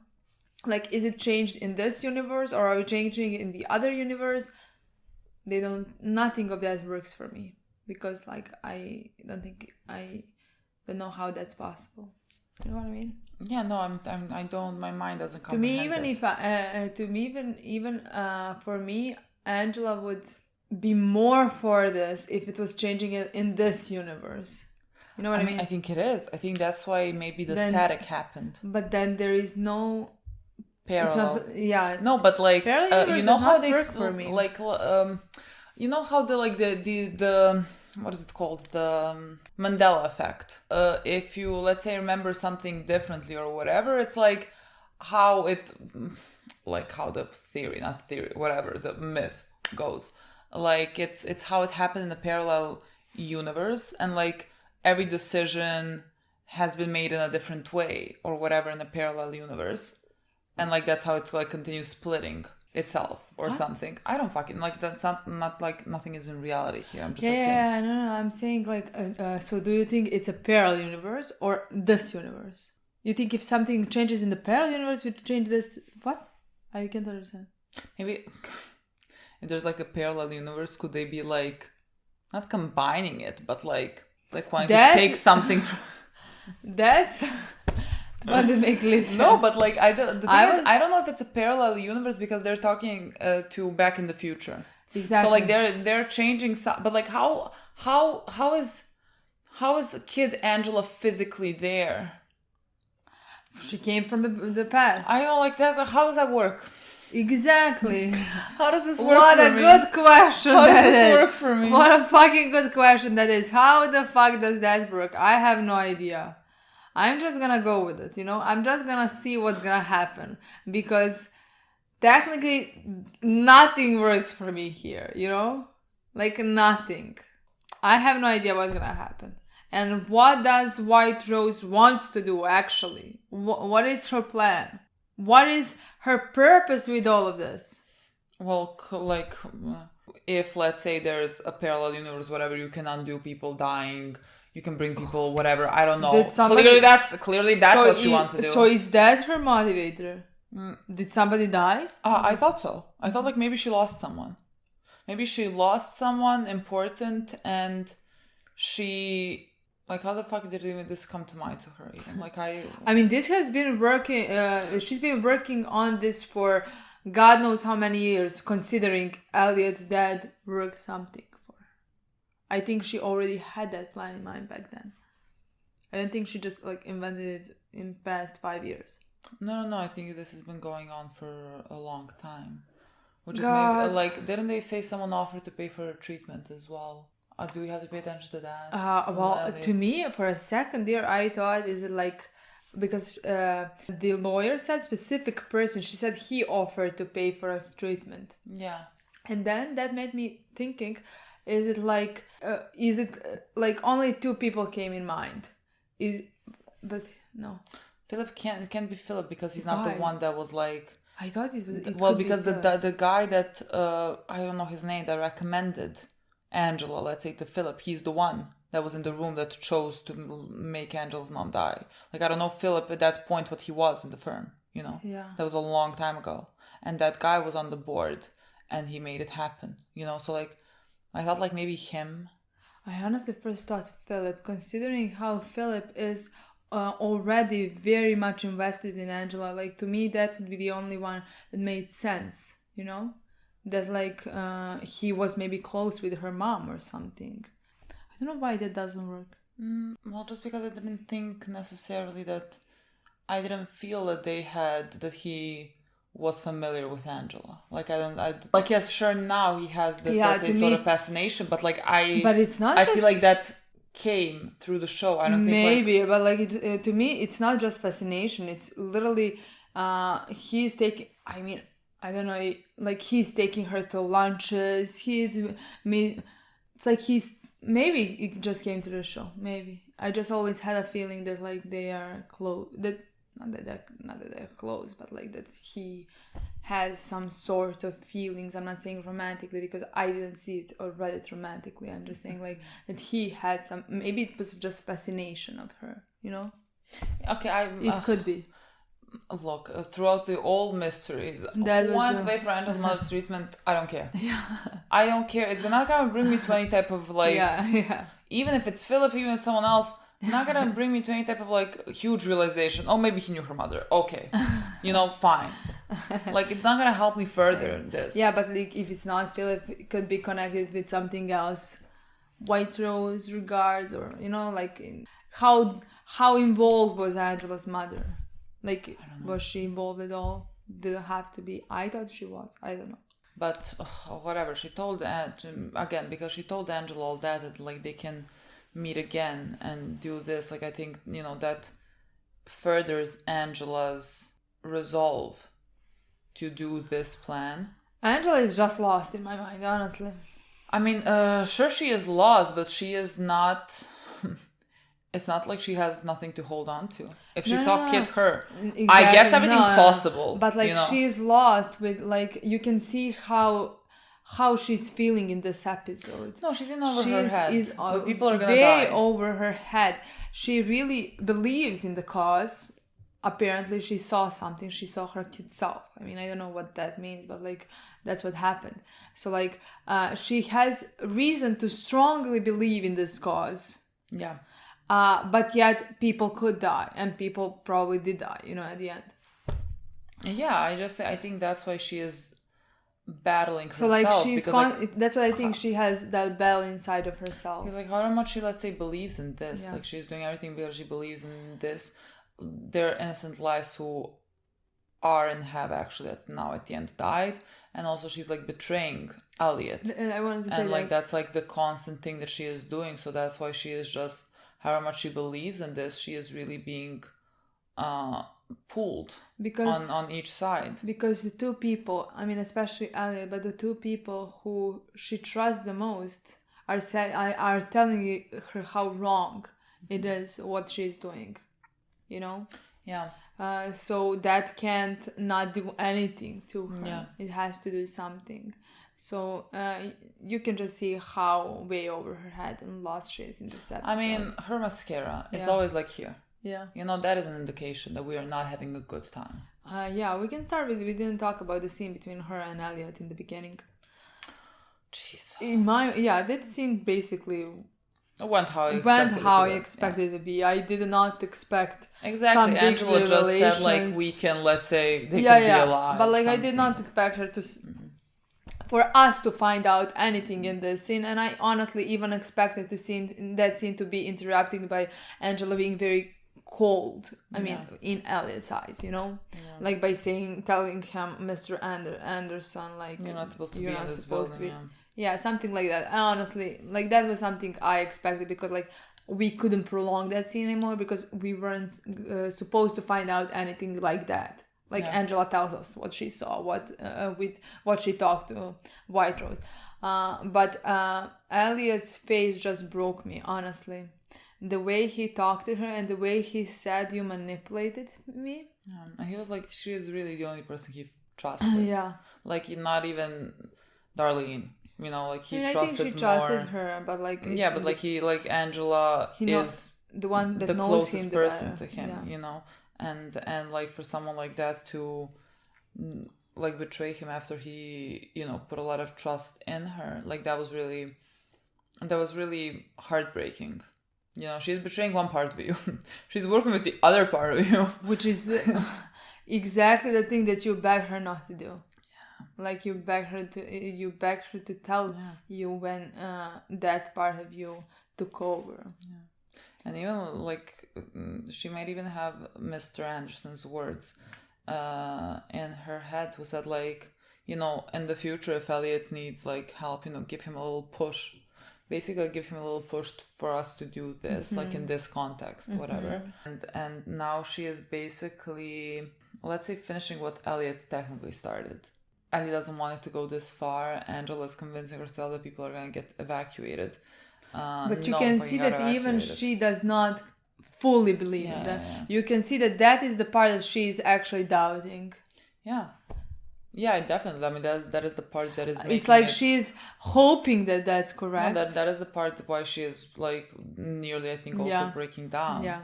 like, is it changed in this universe or are we changing it in the other universe? Nothing of that works for me because like I don't know how that's possible. You know what I mean? Yeah, no, I don't. My mind doesn't comprehend. For me, Angela would be more for this if it was changing it in this universe. You know what I mean? I think it is. I think that's why maybe the static happened. But then there is no parallel. Yeah. No, but like you know how they for me. Like you know how the what is it called? The Mandela effect. If you, let's say, remember something differently or whatever, it's like how the theory, not theory, whatever, the myth goes. Like it's how it happened in a parallel universe, and like every decision has been made in a different way or whatever in a parallel universe. And like that's how it like continues splitting itself or something. I don't fucking like that's not like nothing is in reality here. I'm just saying. No. I'm saying like so do you think it's a parallel universe or this universe? You think if something changes in the parallel universe, we change this? What? I can't understand. Maybe if there's like a parallel universe, could they be like not combining it, but like wanting to take something from... That's what did make sense. No, but like I don't know if it's a parallel universe because they're talking to back in the future. Exactly. So like they're changing but like how is kid Angela physically there? She came from the past. I know, like that. How does that work? Exactly. How does this work? What a good question. How does this work for me? What a fucking good question that is. How the fuck does that work? I have no idea. I'm just gonna go with it, you know? I'm just gonna see what's gonna happen. Because technically nothing works for me here, you know? Like nothing. I have no idea what's gonna happen. And what does White Rose wants to do actually? What is her plan? What is her purpose with all of this? Well, like, if let's say there's a parallel universe, whatever, you can undo people dying, you can bring people, whatever. I don't know. Clearly, that's what she wants to do. So is that her motivator? Did somebody die? I thought so. I thought like maybe she lost someone. Maybe she lost someone important, and she, like, how the fuck did even this come to mind to her? Even? Like I mean, this has been working. She's been working on this for God knows how many years, considering Elliot's dad worked something for her. I think she already had that plan in mind back then. I don't think she just like invented it in past 5 years. No. I think this has been going on for a long time. Which is maybe like, didn't they say someone offered to pay for her treatment as well? Do we have to pay attention to that? Well, to me, for a second there, I thought, is it like, because the lawyer said specific person, she said he offered to pay for her treatment. Yeah. And then that made me thinking, is it like only 2 people came in mind? But no. Philip can't be Philip because he's not the one that was like. I thought it was. Well, because the guy that I don't know his name, that recommended Angela, let's say, to Philip, he's the one that was in the room that chose to make Angela's mom die. Like, I don't know Philip at that point what he was in the firm, you know? Yeah. That was a long time ago. And that guy was on the board and he made it happen, you know? So, like, I thought, like, maybe him. I honestly first thought Philip, considering how Philip is already very much invested in Angela. Like, to me, that would be the only one that made sense, you know? That, like, he was maybe close with her mom or something. I don't know why that doesn't work. Well, just because I didn't think necessarily that... I didn't feel that he was familiar with Angela. Like, like, yes, sure, now he has this, let's say, sort of fascination, but, like, But it's not I feel like that came through the show. I don't think maybe, but like to me, it's not just fascination. It's literally he's taking. I mean, I don't know. Like, he's taking her to lunches. It's like maybe it just came to the show. Maybe I just always had a feeling that like they are close. That not that they're close, but like that he has some sort of feelings. I'm not saying romantically because I didn't see it or read it romantically. I'm just saying like that he had some. Maybe it was just fascination of her. You know. Okay, it could be. Look, throughout the old mysteries, one way for Angela's mother's treatment, I don't care. Yeah. I don't care. It's not gonna bring me to any type of like. Yeah. Even if it's Philip, even if it's someone else, not gonna bring me to any type of like huge realization. Oh, maybe he knew her mother. Okay, you know, fine. Like, it's not gonna help me further in this. Yeah, but like if it's not Philip, it could be connected with something else. White Rose regards, or you know, like how involved was Angela's mother? Like, was she involved at all? Didn't have to be. I thought she was. I don't know. But whatever, she told again, because she told Angela all that like they can meet again and do this. Like, I think, you know, that furthers Angela's resolve to do this plan. Angela is just lost in my mind, honestly. I mean, sure, she is lost, but she is not. It's not like she has nothing to hold on to. If she saw Kid her, exactly. I guess everything's possible. But like, you know? She's lost with like, you can see how she's feeling in this episode. No, she's in over her head. But people are gonna die. Way over her head. She really believes in the cause. Apparently, she saw something. She saw her kid self. I mean, I don't know what that means, but like, that's what happened. So like, she has reason to strongly believe in this cause. Yeah. But yet people could die, and people probably did die, you know, at the end. Yeah, I think that's why she is battling herself. So like she's that's what I think, she has that battle inside of herself. Like, however much she, let's say, believes in this, yeah. Like, she's doing everything because she believes in this. There are innocent lives who are and have actually now at the end died, and also she's like betraying Elliot. And I wanted to say, and like that's like the constant thing that she is doing. So that's why she is just. However much she believes in this, she is really being pulled because on each side. Because the two people, I mean, especially Elliot, but the two people who she trusts the most are telling her how wrong it is what she's doing, you know? Yeah. So that can't not do anything to her. Yeah. It has to do something. So you can just see how way over her head and lost she is in this episode. I mean, her mascara is always like here. Yeah. You know, that is an indication that we are not having a good time. Yeah, we can start with, we didn't talk about the scene between her and Elliot in the beginning. Jesus. That scene basically went how I expected it to be. I did not expect exactly. Angela just said like we can, let's say they can be alive. But like I did not expect her to for us to find out anything in this scene, and I honestly even expected that scene to be interrupted by Angela being very cold. I mean, in Elliot's eyes, you know, like by telling him, Mr. Anderson, like you're not supposed to be in this building. Yeah, something like that. I honestly, like that was something I expected because like we couldn't prolong that scene anymore because we weren't supposed to find out anything like that. Like Angela tells us what she saw, with what she talked to White Rose. But Elliot's face just broke me, honestly. The way he talked to her and the way he said you manipulated me. And he was like, she is really the only person he trusted. Yeah. Like not even Darlene. You know, like he trusted more. I think he trusted her, but like but like Angela is the one that the knows closest him person to him. You know, and like for someone like that to like betray him after he put a lot of trust in her, like that was really heartbreaking. You know, she's betraying one part of you. She's working with the other part of you, which is exactly the thing that you beg her not to do. Like you beg her to tell you when that part of you took over. Yeah. And even like she might even have Mr. Anderson's words in her head, who said like, in the future if Elliot needs like help, give him a little push. Basically give him a little push for us to do this, like in this context, whatever. And now she is basically, let's say, finishing what Elliot technically started. Ellie doesn't want it to go this far. Angela's convincing herself that people are going to get evacuated. But you can see that even she does not fully believe in that. Yeah. You can see that is the part that she is actually doubting. Yeah. Yeah, definitely. I mean, that is the part that is making it's like she's hoping that that's correct. No, that is the part why she is like nearly, I think, also breaking down. Yeah.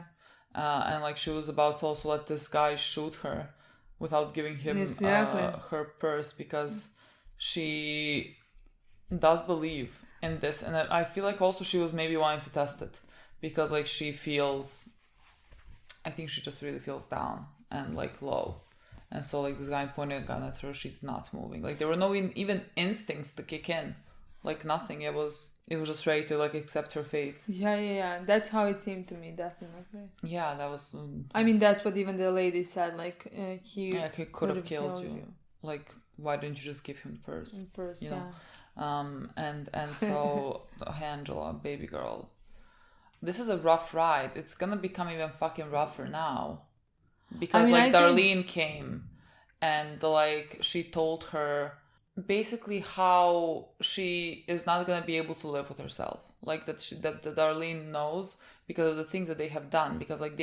And like she was about to also let this guy shoot her without giving him her purse, because she does believe in this. And I feel like also she was maybe wanting to test it because like I think she just really feels down and like low. And so like this guy pointed a gun at her, she's not moving. Like there were no even instincts to kick in. Like nothing. It was just ready to like accept her fate. Yeah. That's how it seemed to me, definitely. Yeah, that was... I mean, that's what even the lady said, like he could have killed you. Like, why didn't you just give him the purse? You know? And so Angela, baby girl. This is a rough ride. It's gonna become even fucking rougher now. Because Darlene came and like she told her basically how she is not going to be able to live with herself. Like that Darlene knows because of the things that they have done. Because like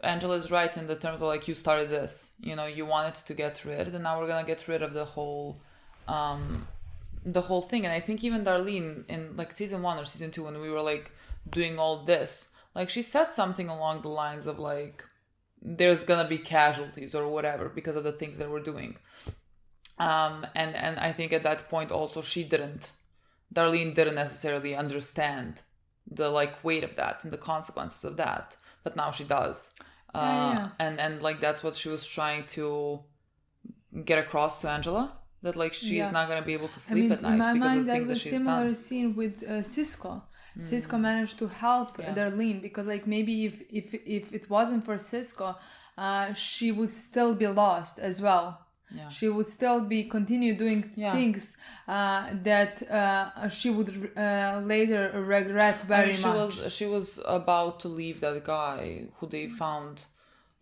Angela is right in the terms of like, you started this, you wanted to get rid, and now we're going to get rid of the whole thing. And I think even Darlene in like season 1 or season 2, when we were like doing all this, like she said something along the lines of like, there's gonna be casualties or whatever because of the things that we're doing. And I think at that point also Darlene didn't necessarily understand the like weight of that and the consequences of that, but now she does. And like that's what she was trying to get across to Angela, that like she is not gonna be able to sleep at night. In my because mind, of the that things was that similar scene with Cisco. Cisco managed to help Darlene because like maybe if it wasn't for Cisco, she would still be lost as well. Yeah. She would still be continue doing things that she would later regret very much. She was about to leave that guy who they found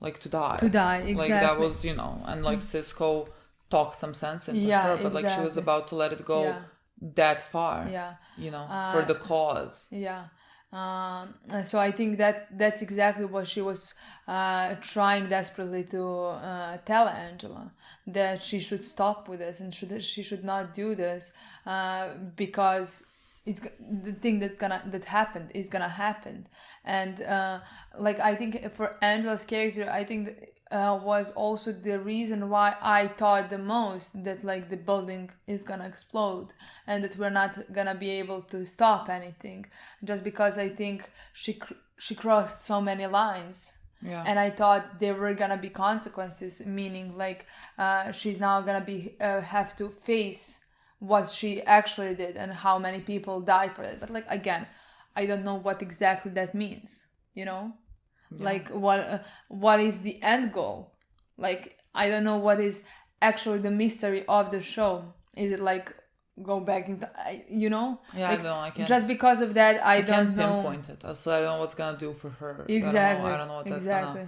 like to die. To die, exactly. Like that was, you know, and like Cisco talked some sense into her, but like she was about to let it go that far. Yeah. You know, for the cause. Yeah. So I think that's exactly what she was trying desperately to tell Angela, that she should stop with this and she should not do this because it's the thing that happened is gonna happen. And like I think for Angela's character, I think was also the reason why I thought the most that like the building is gonna explode and that we're not gonna be able to stop anything, just because I think she crossed so many lines. Yeah. And I thought there were gonna be consequences, meaning like she's now gonna be have to face what she actually did and how many people died for it. But like again, I don't know what exactly that means, you know? Yeah. Like what is the end goal? Like I don't know what is actually the mystery of the show. Is it like go back into, you know? Yeah, like, I don't know. I can't. Just because of that, I don't can't know. pinpoint it. Also, I don't know what's gonna do for her. Exactly. I don't know what that's exactly.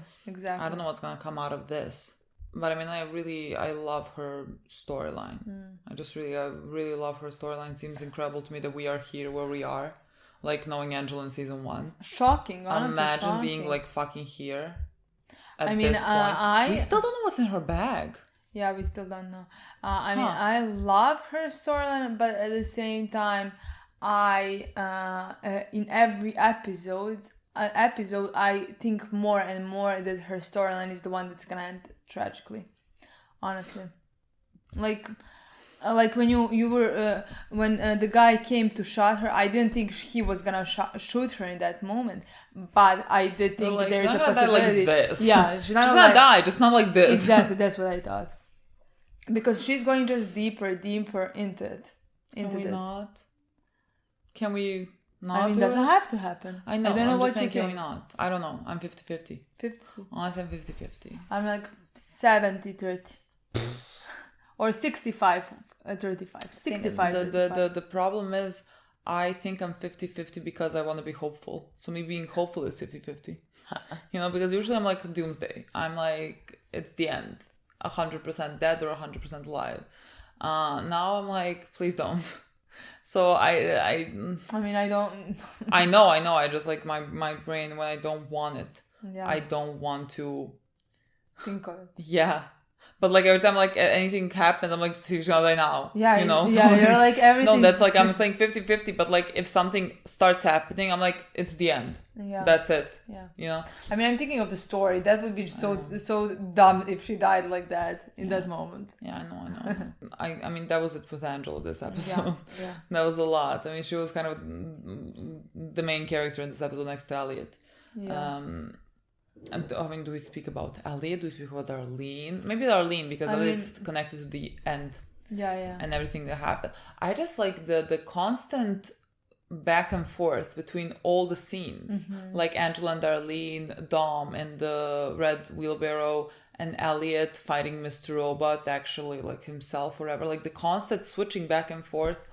I don't know what's gonna come out of this. But I mean, I love her storyline. I really love her storyline. Seems incredible to me that we are here where we are. Like knowing Angela in season 1. Shocking, honestly. Imagine being like fucking here at I mean, this point. We still don't know what's in her bag. Yeah, we still don't know. I mean, I love her storyline, but at the same time, in every episode, I think more and more that her storyline is the one that's gonna end tragically. Honestly, like when you were when the guy came to shot her, I didn't think he was gonna shoot her in that moment, but I did think like, there is a possibility. Like this. Yeah, she's not gonna die, just not like this. Exactly, that's what I thought, because she's going just deeper into it. Into Can we this. not? Can we not? I mean, it doesn't have to happen. I know. I don't know I'm what just saying, you think. can we not? I don't know. I'm 50-50. 50. Honestly, I'm 50-50. I'm like 70-30. Or 65-35. 65-35. The problem is, I think I'm 50-50 because I want to be hopeful. So me being hopeful is 50-50. You know, because usually I'm like doomsday. I'm like, it's the end. 100% dead or 100% alive. Now I'm like, please don't. So I mean, I don't. I know. I just like my brain, when I don't want it, yeah. I don't want to think of it. Yeah. But like every time like anything happens, I'm like, she's gonna die now. Yeah, you know. Yeah, so, you're like everything. No, that's like I'm saying 50-50. But like if something starts happening, I'm like, it's the end. Yeah. That's it. Yeah. You know. I mean, I'm thinking of the story. That would be so dumb if she died like that in that moment. Yeah, I know. I mean, that was it with Angela this episode. Yeah. That was a lot. I mean, she was kind of the main character in this episode next to Elliot. Yeah. And I mean, do we speak about Elliot? Do we speak about Darlene? Maybe Darlene, because Elliot's connected to the end. Yeah. And everything that happened. I just like the constant back and forth between all the scenes. Mm-hmm. Like Angela and Darlene, Dom and the red wheelbarrow, and Elliot fighting Mr. Robot, actually, like himself, or whatever. Like the constant switching back and forth.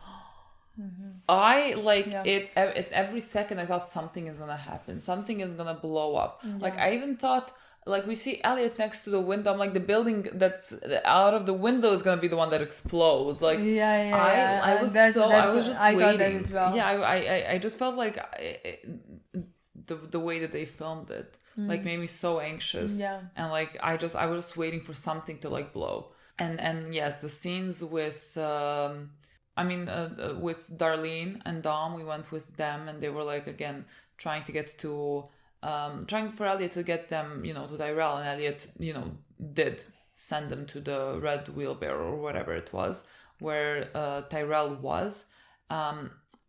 Mm-hmm. I like it at every second. I thought something is gonna happen, something is gonna blow up. Like I even thought, like we see Elliot next to the window, I'm like, the building that's out of the window is gonna be the one that explodes. Like I was just waiting. Got that as well. Yeah, I just felt like the way that they filmed it like made me so anxious. Yeah. And like I was just waiting for something to like blow. And yes, the scenes with with Darlene and Dom, we went with them, and they were like, again, trying for Elliot to get them, you know, to Tyrell, and Elliot, you know, did send them to the red wheelbarrow or whatever it was, where Tyrell was.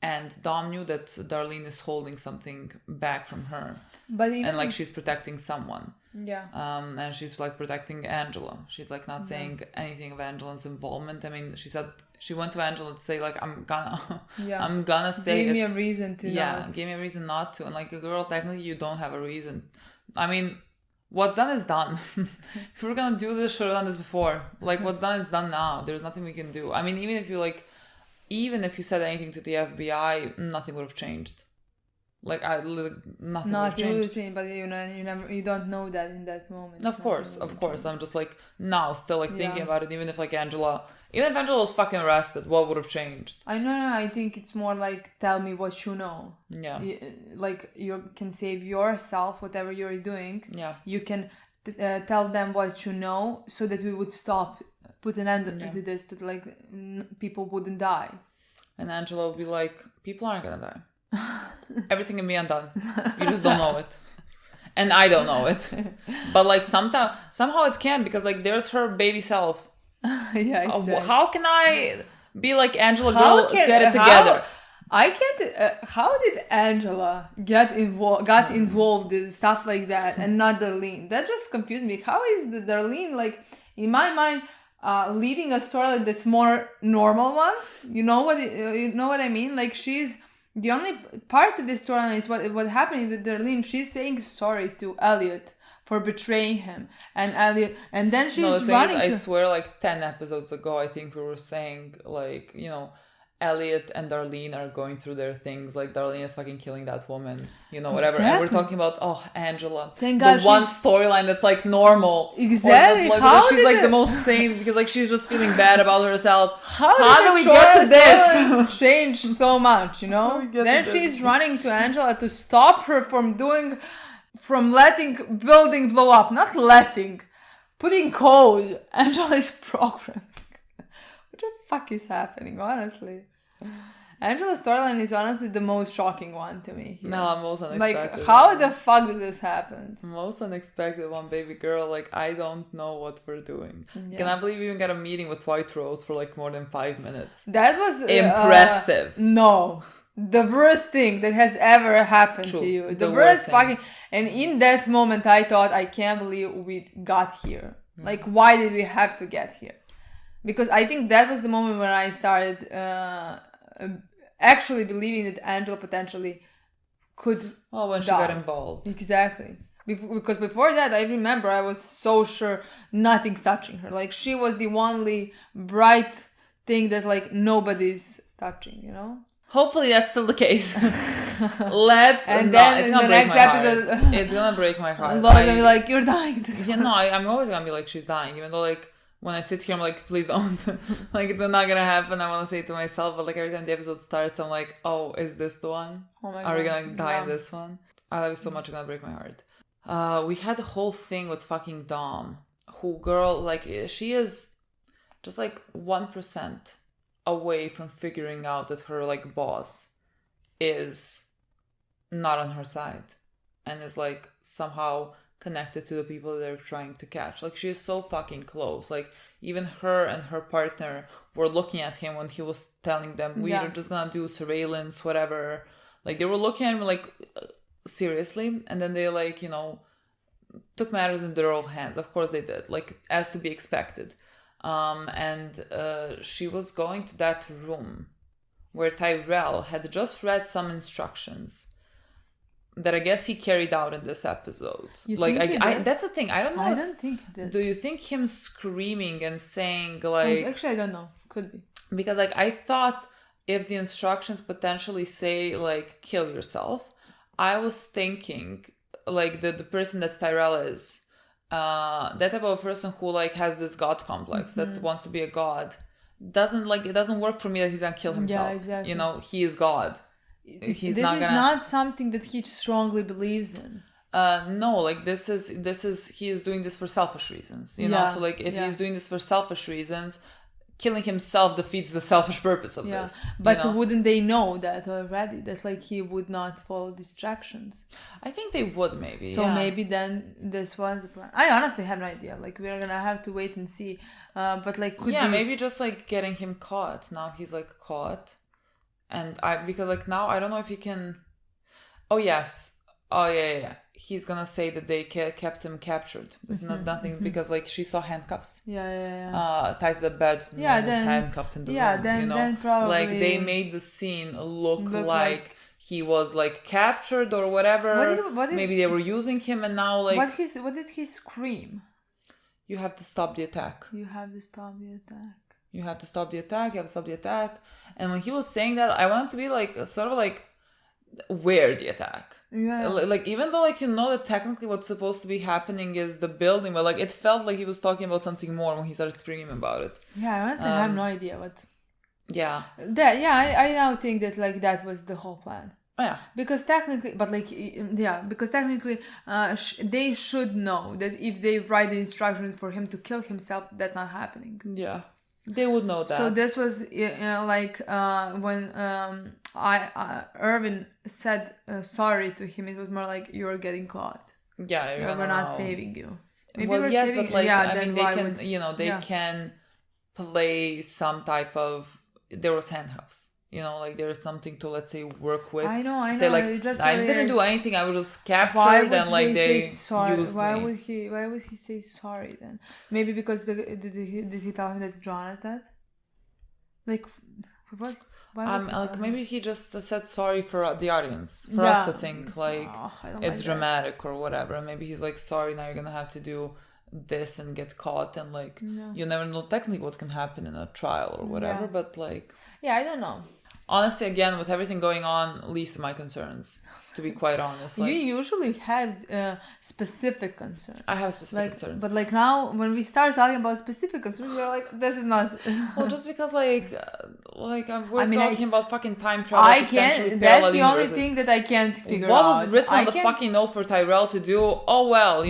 And Dom knew that Darlene is holding something back from her. And like she's protecting someone. Yeah. And she's like protecting Angela. She's like not saying anything of Angela's involvement. I mean, she went to Angela to say like, I'm gonna say give me a reason to give me a reason not to. And like, a girl, technically you don't have a reason. I mean, what's done is done. If we're gonna do this, should have done this before. Like, what's done is done now. There's nothing we can do. I mean, even if you said anything to the FBI, nothing would have changed. Like nothing would Nothing will change. change, but you don't know that in that moment. Of course. I'm just like now still like thinking Yeah. about it. Even if Angela was fucking arrested, what would have changed? I know. I think it's more like tell me what you know. Yeah. Like you can save yourself, whatever you're doing. Yeah. You can tell them what you know, so that we would stop, put an end to this, to like people wouldn't die. And Angela would be like, people aren't gonna die. Everything can be undone. You just don't know it. And I don't know it. But like somehow it can, because like there's her baby self. Yeah, exactly. How can I be like Angela girl, get it together? I can't. How did Angela got involved in stuff like that and not Darlene? That just confused me. How is the Darlene, like, in my mind, leading a story that's more normal one? You know what I mean? Like, she's the only part of this storyline is what happened with Darlene. She's saying sorry to Elliot for betraying him, and Elliot, and then she's running. I swear, like 10 episodes ago, I think we were saying like, Elliot and Darlene are going through their things. Like Darlene is fucking killing that woman, whatever. Exactly. And we're talking about Angela. Thank God the one storyline that's like normal. Exactly. How she's like the most sane because like she's just feeling bad about herself. How do we get to this? Change so much, Then she's running to Angela to stop her from letting building blow up. Not letting, putting code. Angela is programmed. What the fuck is happening, honestly? Angela's storyline is honestly the most shocking one to me. No, most unexpected. Like, how the fuck did this happen? Most unexpected one, baby girl. Like, I don't know what we're doing. Yeah. Can I believe we even got a meeting with White Rose for like more than 5 minutes? That was impressive. No. The worst thing that has ever happened to you. The worst fucking... And in that moment, I thought, I can't believe we got here. Yeah. Like, why did we have to get here? Because I think that was the moment when I started actually believing that Angela potentially could when she got involved. Exactly. Because before that, I remember I was so sure nothing's touching her. Like, she was the only bright thing that, like, nobody's touching, Hopefully that's still the case. Let's and then in the next episode it's gonna break my heart. Lola's gonna be like, you're dying this one. I'm always gonna be like, she's dying, even though like when I sit here I'm like, please don't. Like, it's not gonna happen. I want to say it to myself, but like every time the episode starts I'm like, oh, is this the one? Oh my God. Are we gonna die yeah. in this one? I love you so much, it's gonna break my heart. We had a whole thing with fucking Dom, who girl, like, she is just like 1% away from figuring out that her like boss is not on her side and is like somehow connected to the people they're trying to catch. Like, she is so fucking close. Like, even her and her partner were looking at him when he was telling them we're just gonna do surveillance, whatever. Like, they were looking at him like seriously, and then they like, took matters in their own hands. Of course they did, like, as to be expected. And she was going to that room where Tyrell had just read some instructions that I guess he carried out in this episode. That's the thing. I don't know. I don't think he did. Do you think him screaming and saying like? Actually, I don't know. Could be. Because like I thought if the instructions potentially say like kill yourself, I was thinking like the person that Tyrell is. That type of person who like has this god complex that wants to be a god it doesn't work for me that he's gonna kill himself. Yeah, exactly. He is God. This is not something that he strongly believes in. No, like this is he is doing this for selfish reasons. So like if he's doing this for selfish reasons, killing himself defeats the selfish purpose of this. But wouldn't they know that already? That's like he would not follow distractions. I think they would maybe. So maybe then this was the plan. I honestly have no idea. Like, we're gonna have to wait and see. But like, could be... maybe just like getting him caught. Now he's like caught, and because like now I don't know if he can. Oh yes. Oh yeah. He's gonna say that they kept him captured with nothing because like she saw handcuffs. Tied to the bed. Yeah, then handcuffed in the room. Then probably like they made the scene look like he was like captured or whatever. Maybe they were using him, and now like what did he scream? You have to stop the attack. You have to stop the attack. You have to stop the attack. You have to stop the attack. And when he was saying that, I wanted to be like sort of like. where the attack. Yeah. Like, even though, like, you know that technically what's supposed to be happening is the building, but, like, it felt like he was talking about something more when he started screaming about it. Yeah, I honestly have no idea what... Yeah. I now think that, like, that was the whole plan. Oh, yeah. Because technically, they should know that if they write the instructions for him to kill himself, that's not happening. Yeah. They would know that. So this was when Irvin said sorry to him, it was more like, you're getting caught. Yeah, we're not saving you. Maybe well, we're yes, saving but, like, I mean, they can, would... can play some type of... There was handcuffs. Like, there's something to, let's say, work with. I know. Say, like, I didn't do anything. I was just captured, and, like, they used Why me. Why would he say sorry then? Maybe because did he tell him that John had that? Like, what? Like, maybe he just said sorry for the audience, for us to think, like, it's dramatic or whatever. Maybe he's like, sorry, now you're gonna have to do this and get caught, and, like, you never know technically what can happen in a trial or whatever, but, like... Yeah, I don't know. Honestly, again, with everything going on, least of my concerns, to be quite honest. Like, you usually have specific concerns. I have specific concerns. But, like, now, when we start talking about specific concerns, you're like, this is not... Well, just because, we're talking about fucking time travel. I can't... That's the only thing that I can't figure out. What was written on the fucking note for Tyrell to do? Oh, well,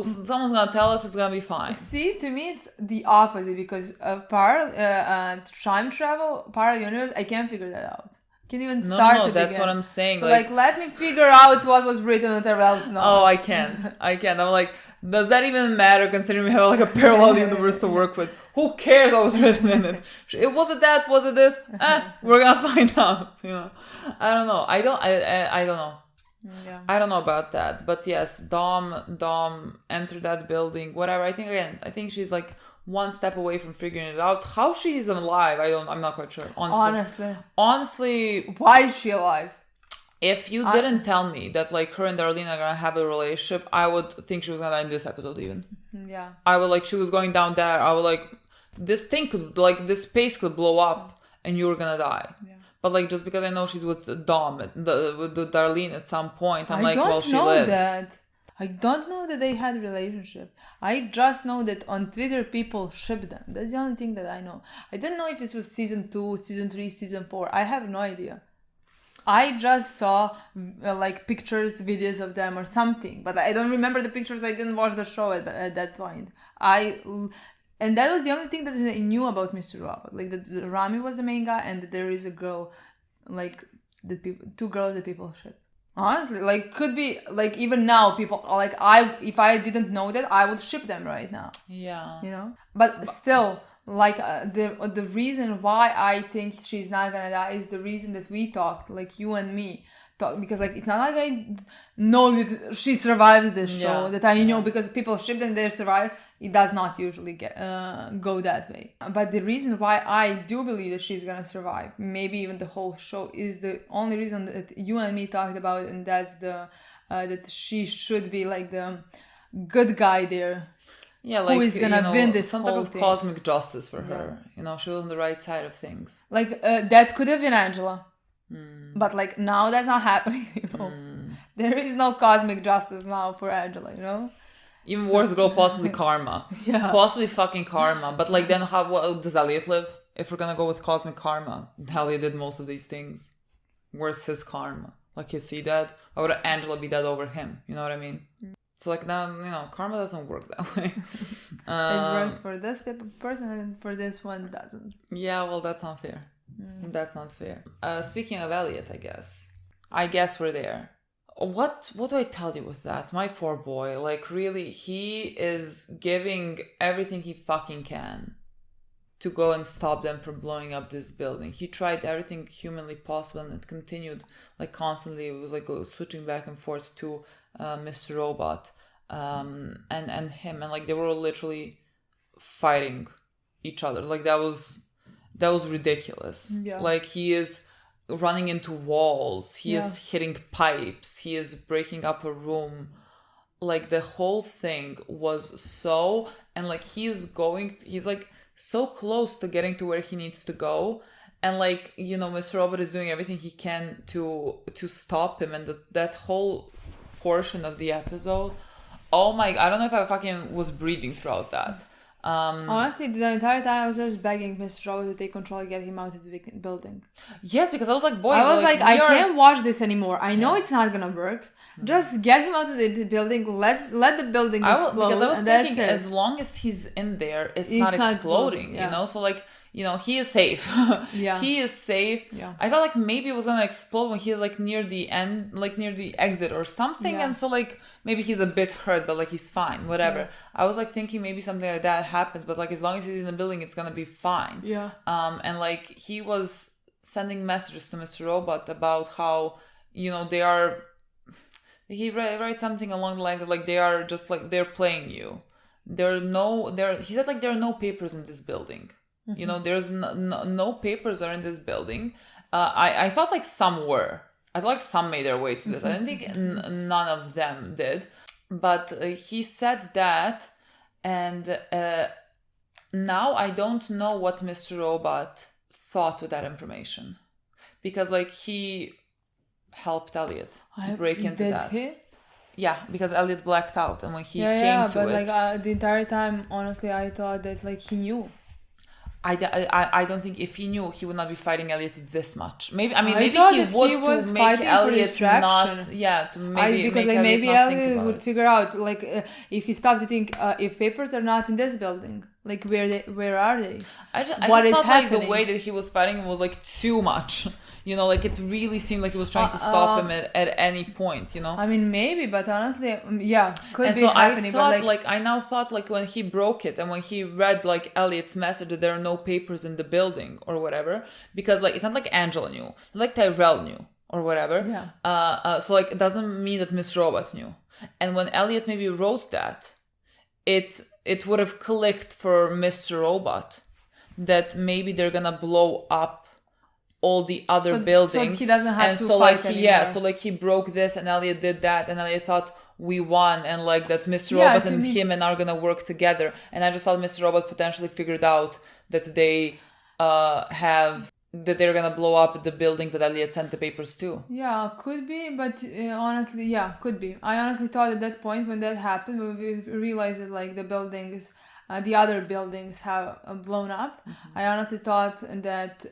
someone's gonna tell us, it's gonna be fine. See, to me, it's the opposite, because time travel, parallel universe, I can't figure that out. Can't even start to that's begin. what I'm saying. So, like, let me figure out what was written on Tyrell's note. Oh, I can't. I'm like, does that even matter considering we have, like, a parallel universe to work with? Who cares what was written in it? Was it that? Was it this? We're gonna find out. I don't know. I don't know. Yeah. I don't know about that. But yes, Dom entered that building, whatever. I think she's, like, one step away from figuring it out. How she is alive, I'm not quite sure. Honestly, why is she alive? If you didn't tell me that, like, her and Darlene are gonna have a relationship, I would think she was gonna die in this episode even. Yeah. I would, like, she was going down there. I would, like, this thing could, like, this space could blow up and you were gonna die. Yeah. But, like, just because I know she's with Dom, with Darlene at some point, I'm like, well, she lives. I don't know that they had a relationship. I just know that on Twitter people ship them. That's the only thing that I know. I don't know if this was season 2, season 3, season 4. I have no idea. I just saw like pictures, videos of them or something. But I don't remember the pictures. I didn't watch the show at that point. And that was the only thing that I knew about Mr. Robot. Like that Rami was the main guy and that there is a girl, like two girls that people ship. Honestly, like, could be, like, even now, people, like, if I didn't know that, I would ship them right now. Yeah. But still, like, the reason why I think she's not gonna die is the reason that we talked, like, you and me talked, because, like, it's not like I know that she survives this show, that I know, because people ship them, they survive. It does not usually go that way. But the reason why I do believe that she's gonna survive, maybe even the whole show, is the only reason that you and me talked about it, and that's that she should be like the good guy there. Yeah, like, who is gonna win this some whole type of thing. cosmic justice for her. She was on the right side of things. Like that could have been Angela, but like now that's not happening. There is no cosmic justice now for Angela. Even worse, girl, possibly karma. Yeah. Possibly fucking karma. But, like, then does Elliot live? If we're gonna go with cosmic karma, Elliot did most of these things. Where's his karma? Like, is he dead? Why would Angela be dead over him? You know what I mean? So, like, now, karma doesn't work that way. It works for this person and for this one doesn't. Yeah, well, that's not fair. That's not fair. Speaking of Elliot, I guess we're there. What do I tell you with that? My poor boy. Like, really, he is giving everything he fucking can to go and stop them from blowing up this building. He tried everything humanly possible, and it continued, like, constantly. It was like switching back and forth to Mr. Robot and him, and like they were literally fighting each other. Like that was ridiculous. Yeah. Like he is running into walls, he is hitting pipes, he is breaking up a room. Like the whole thing was so, and like he's like so close to getting to where he needs to go, and like, you know, Mr. Robot is doing everything he can to stop him, and that whole portion of the episode, oh my, I don't know if I fucking was breathing throughout that. Honestly, the entire time I was just begging Mr. Robot to take control and get him out of the building. Yes, because I was like, boy, I was like, I can't watch this anymore. I know it's not gonna work. Just get him out of the building. Let the building explode. Because I was and thinking, that's it. as long as he's in there, it's not exploding. Yeah. You know, so like, you know, he is safe. Yeah, he is safe. Yeah. I thought like maybe it was gonna explode when he's like near the end, like near the exit or something, Yeah. and so like maybe he's a bit hurt, but like he's fine, whatever. Yeah. I was like thinking maybe something like that happens, but like as long as he's in the building, it's gonna be fine. Yeah. And like he was sending messages to Mr. Robot about how, you know, they are. He writes something along the lines of like they are just like they're playing you. He said like there are no papers in this building. You know, there's no papers are in this building. I thought like some were. I thought like some made their way to this. I didn't think none of them did. But he said that, and now I don't know what Mr. Robot thought with that information, because like he helped Elliot break into that. Did he? Yeah, because Elliot blacked out, and when he came to but it, like the entire time, honestly, I thought that like he knew. I don't think if he knew, he would not be fighting Elliot this much. Maybe maybe thought he that would he was to make fighting for Elliot distraction. not. Yeah, to maybe because make like maybe Elliot not think Elliot about would it. figure out like if he stopped to think if papers are not in this building, like where are they? I What just is felt like the happening? way that he was fighting was like too much. You know, like it really seemed like he was trying to stop him at any point, you know? I mean, maybe, but honestly, yeah, could And be so happening. I thought, but like, I now thought, like, when he broke it and when he read, like, Elliot's message that there are no papers in the building or whatever, because, like, it's not like Angela knew, like Tyrell knew or whatever. Yeah. So, like, it doesn't mean that Miss Robot knew. And when Elliot maybe wrote that, it would have clicked for Mr. Robot that maybe they're gonna blow up all the other buildings, so he doesn't have and to so fight like anymore. so like he broke this and Elliot did that, and Elliot thought we won, and like that Mr. Yeah, Robot to and me- him and are gonna work together, and I just thought Mr. Robot potentially figured out that they that they're gonna blow up the buildings that Elliot sent the papers to. Yeah, could be, but honestly, yeah, could be. I honestly thought at that point when that happened, when we realized that like the buildings, the other buildings have blown up, I honestly thought that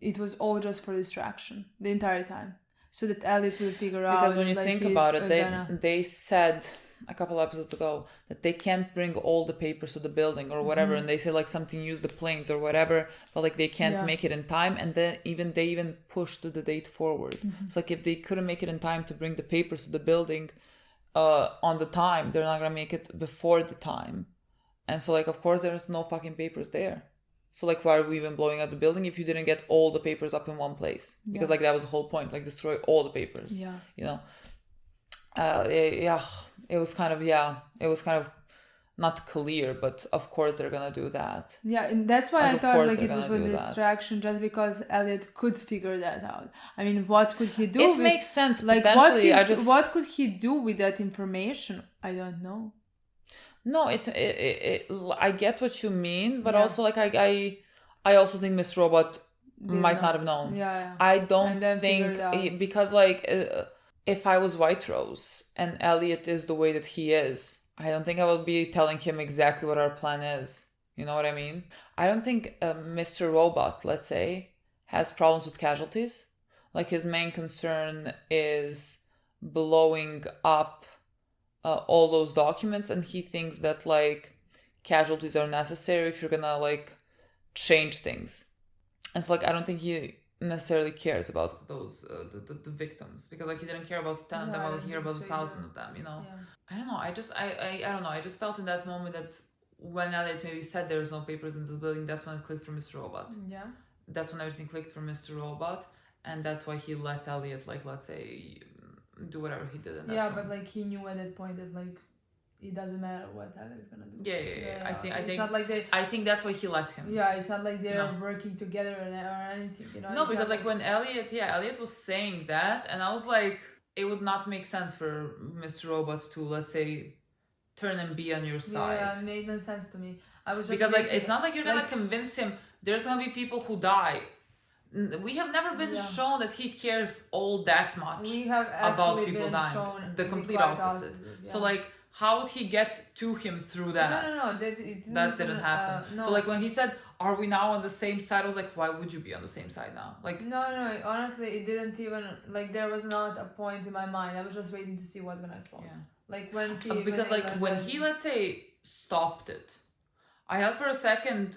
it was all just for distraction the entire time, so that Elliot will figure out. Because when you like, think he's about it, gonna- they said a couple episodes ago that they can't bring all the papers to the building or whatever, and they say like something use the planes or whatever, but like they can't make it in time, and then they even pushed the date forward. So like if they couldn't make it in time to bring the papers to the building on the time, they're not gonna make it before the time. And so like of course there's no fucking papers there. So like why are we even blowing up the building if you didn't get all the papers up in one place? Because like that was the whole point, like destroy all the papers. Yeah. You know? It was kind of not clear, but of course they're gonna do that. Yeah, and that's why Like, I of thought course like they're it was gonna for do that. distraction, just because Elliot could figure that out. I mean, what could he do? It with- makes sense. Like Potentially, what could he do with that information? I don't know. No, I get what you mean, but Yeah. also like I also think Miss Robot might know. not have known. Yeah. I don't And then think figured out. because like if I was White Rose and Elliot is the way that he is, I don't think I would be telling him exactly what our plan is. You know what I mean? I don't think Mr. Robot, let's say, has problems with casualties. Like his main concern is blowing up all those documents, and he thinks that like casualties are necessary if you're gonna like change things. And so like I don't think he necessarily cares about those the victims, because like he didn't care about 10 of them, but he cared about 1,000 of them, you know. I don't know, I don't know, I just felt in that moment that when Elliot maybe said there's no papers in this building, that's when it clicked for Mr. Robot. Yeah. That's when everything clicked for Mr. Robot, and that's why he let Elliot, like, let's say, do whatever he did in that Yeah, moment. but like he knew at that point that like it doesn't matter what Elliot's gonna do. Yeah. I think it's not like they. I think that's why he let him. Yeah, it's not like they're No. working together or anything, you know. No, it's because not like when Elliot was saying that, and I was like, it would not make sense for Mr. Robot to, let's say, turn and be on your side. Yeah, it made no sense to me. I was just Because like thinking, it's not like you're gonna like, convince him there's gonna be people who die We have never been Yeah. shown that he cares all that much We have about actually people been dying. shown The complete quite opposite. So yeah. like, how would he get to him through that? No. It That didn't happen. no. So like when he said, "Are we now on the same side?" I was like, "Why would you be on the same side now?" Like, No. Honestly, it didn't even like. There was not a point in my mind. I was just waiting to see what's gonna unfold. Yeah. Like when he because when like they, when he, let's say, stopped it, I had for a second.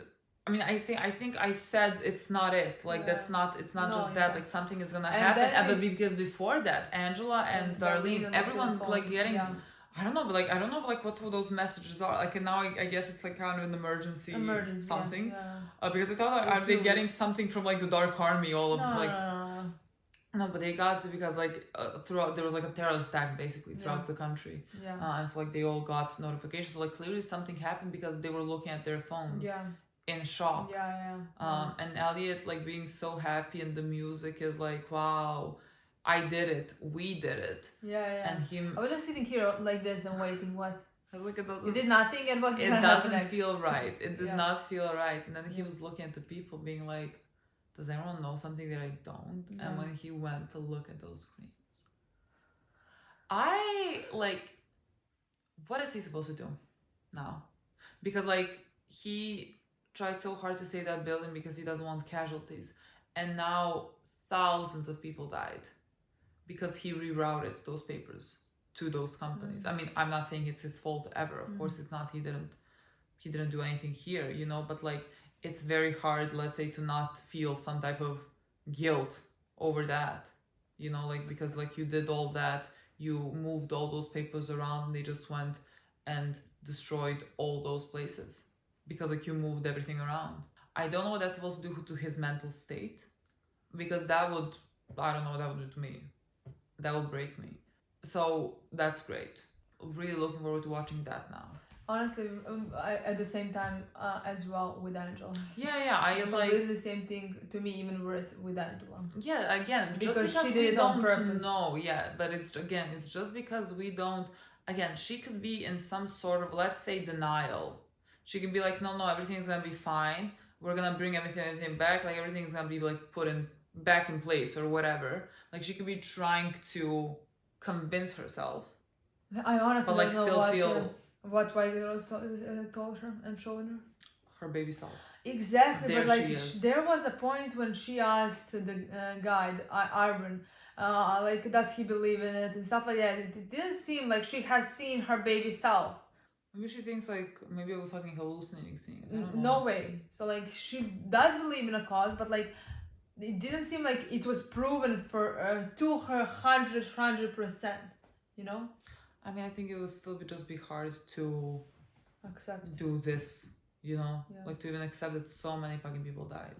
I mean, I think I said it's not it. Like Yeah. it's not No, just that. exactly. Like something is gonna And happen. then But because before that, Angela and Darlene, and everyone the like phone, getting. yeah. I don't know, but like I don't know if, like what those messages are. Like and now I guess it's like kind of an emergency something. Yeah. Because I thought are they getting something from like the Dark Army? All of like. No, but they got it because like throughout there was like a terrorist attack basically throughout the country. Yeah. And so like they all got notifications. So like clearly something happened because they were looking at their phones. Yeah. In shock. Yeah. And Elliot like being so happy and the music is like, wow, I did it. We did it. Yeah. And him. I was just sitting here like this and waiting. What? Look at those. You did nothing, and what's it gonna happen doesn't next? feel right. It did not feel right. And then he was looking at the people, being like, "Does anyone know something that I don't?" Yeah. And when he went to look at those screens, I like, what is he supposed to do now? Because like he tried so hard to save that building because he doesn't want casualties, and now thousands of people died because he rerouted those papers to those companies. I mean, I'm not saying it's his fault ever. Of course it's not. He didn't do anything here, you know, but like it's very hard, let's say, to not feel some type of guilt over that, you know, like because like you did all that, you moved all those papers around and they just went and destroyed all those places because like you moved everything around. I don't know what that's supposed to do to his mental state, because that would, I don't know what that would do to me. That would break me. So that's great. Really looking forward to watching that now. Honestly, I, at the same time as well with Angela. Yeah, I like the same thing to me, even worse with Angela. Yeah, again, because just because she did we it on don't purpose. know, yeah, but it's just because we don't. Again, she could be in some sort of, let's say, denial. She could be like, no, everything's gonna be fine. We're gonna bring everything back. Like everything's gonna be like put back in place or whatever. Like she could be trying to convince herself. I honestly but like don't know still what White Girls told her and showed her. Her baby self. Exactly, There but like she is. there was a point when she asked the guide, Arvin, like, does he believe in it and stuff like that. It didn't seem like she had seen her baby self. Maybe she thinks like maybe I was fucking hallucinating seeing it. I don't know. No way. So like she does believe in a cause, but like it didn't seem like it was proven for to her 100%. You know. I mean, I think it would still just be hard to accept do this, you know, Yeah. like to even accept that so many fucking people died.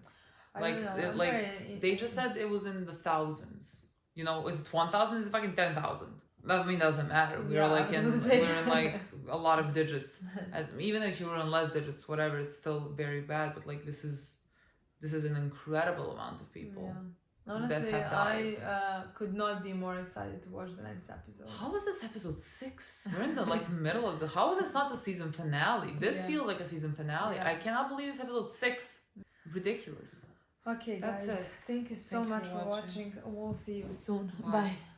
I Like, don't know. they just said it was in the thousands. You know, is it 1,000? Is it fucking 10,000? I mean, doesn't matter. Yeah, I was gonna say. We're in like a lot of digits. And even if you were in less digits, whatever, it's still very bad. But like this is an incredible amount of people. Yeah. Honestly, that have died. I could not be more excited to watch the next episode. How is this episode 6? We're in the like middle of the. How is this not the season finale? This Yeah. feels like a season finale. Yeah. I cannot believe it's episode 6. Ridiculous. Okay, That's guys. it. Thank you so Thank you much for for watching. watching. We'll see you soon. Bye. Bye.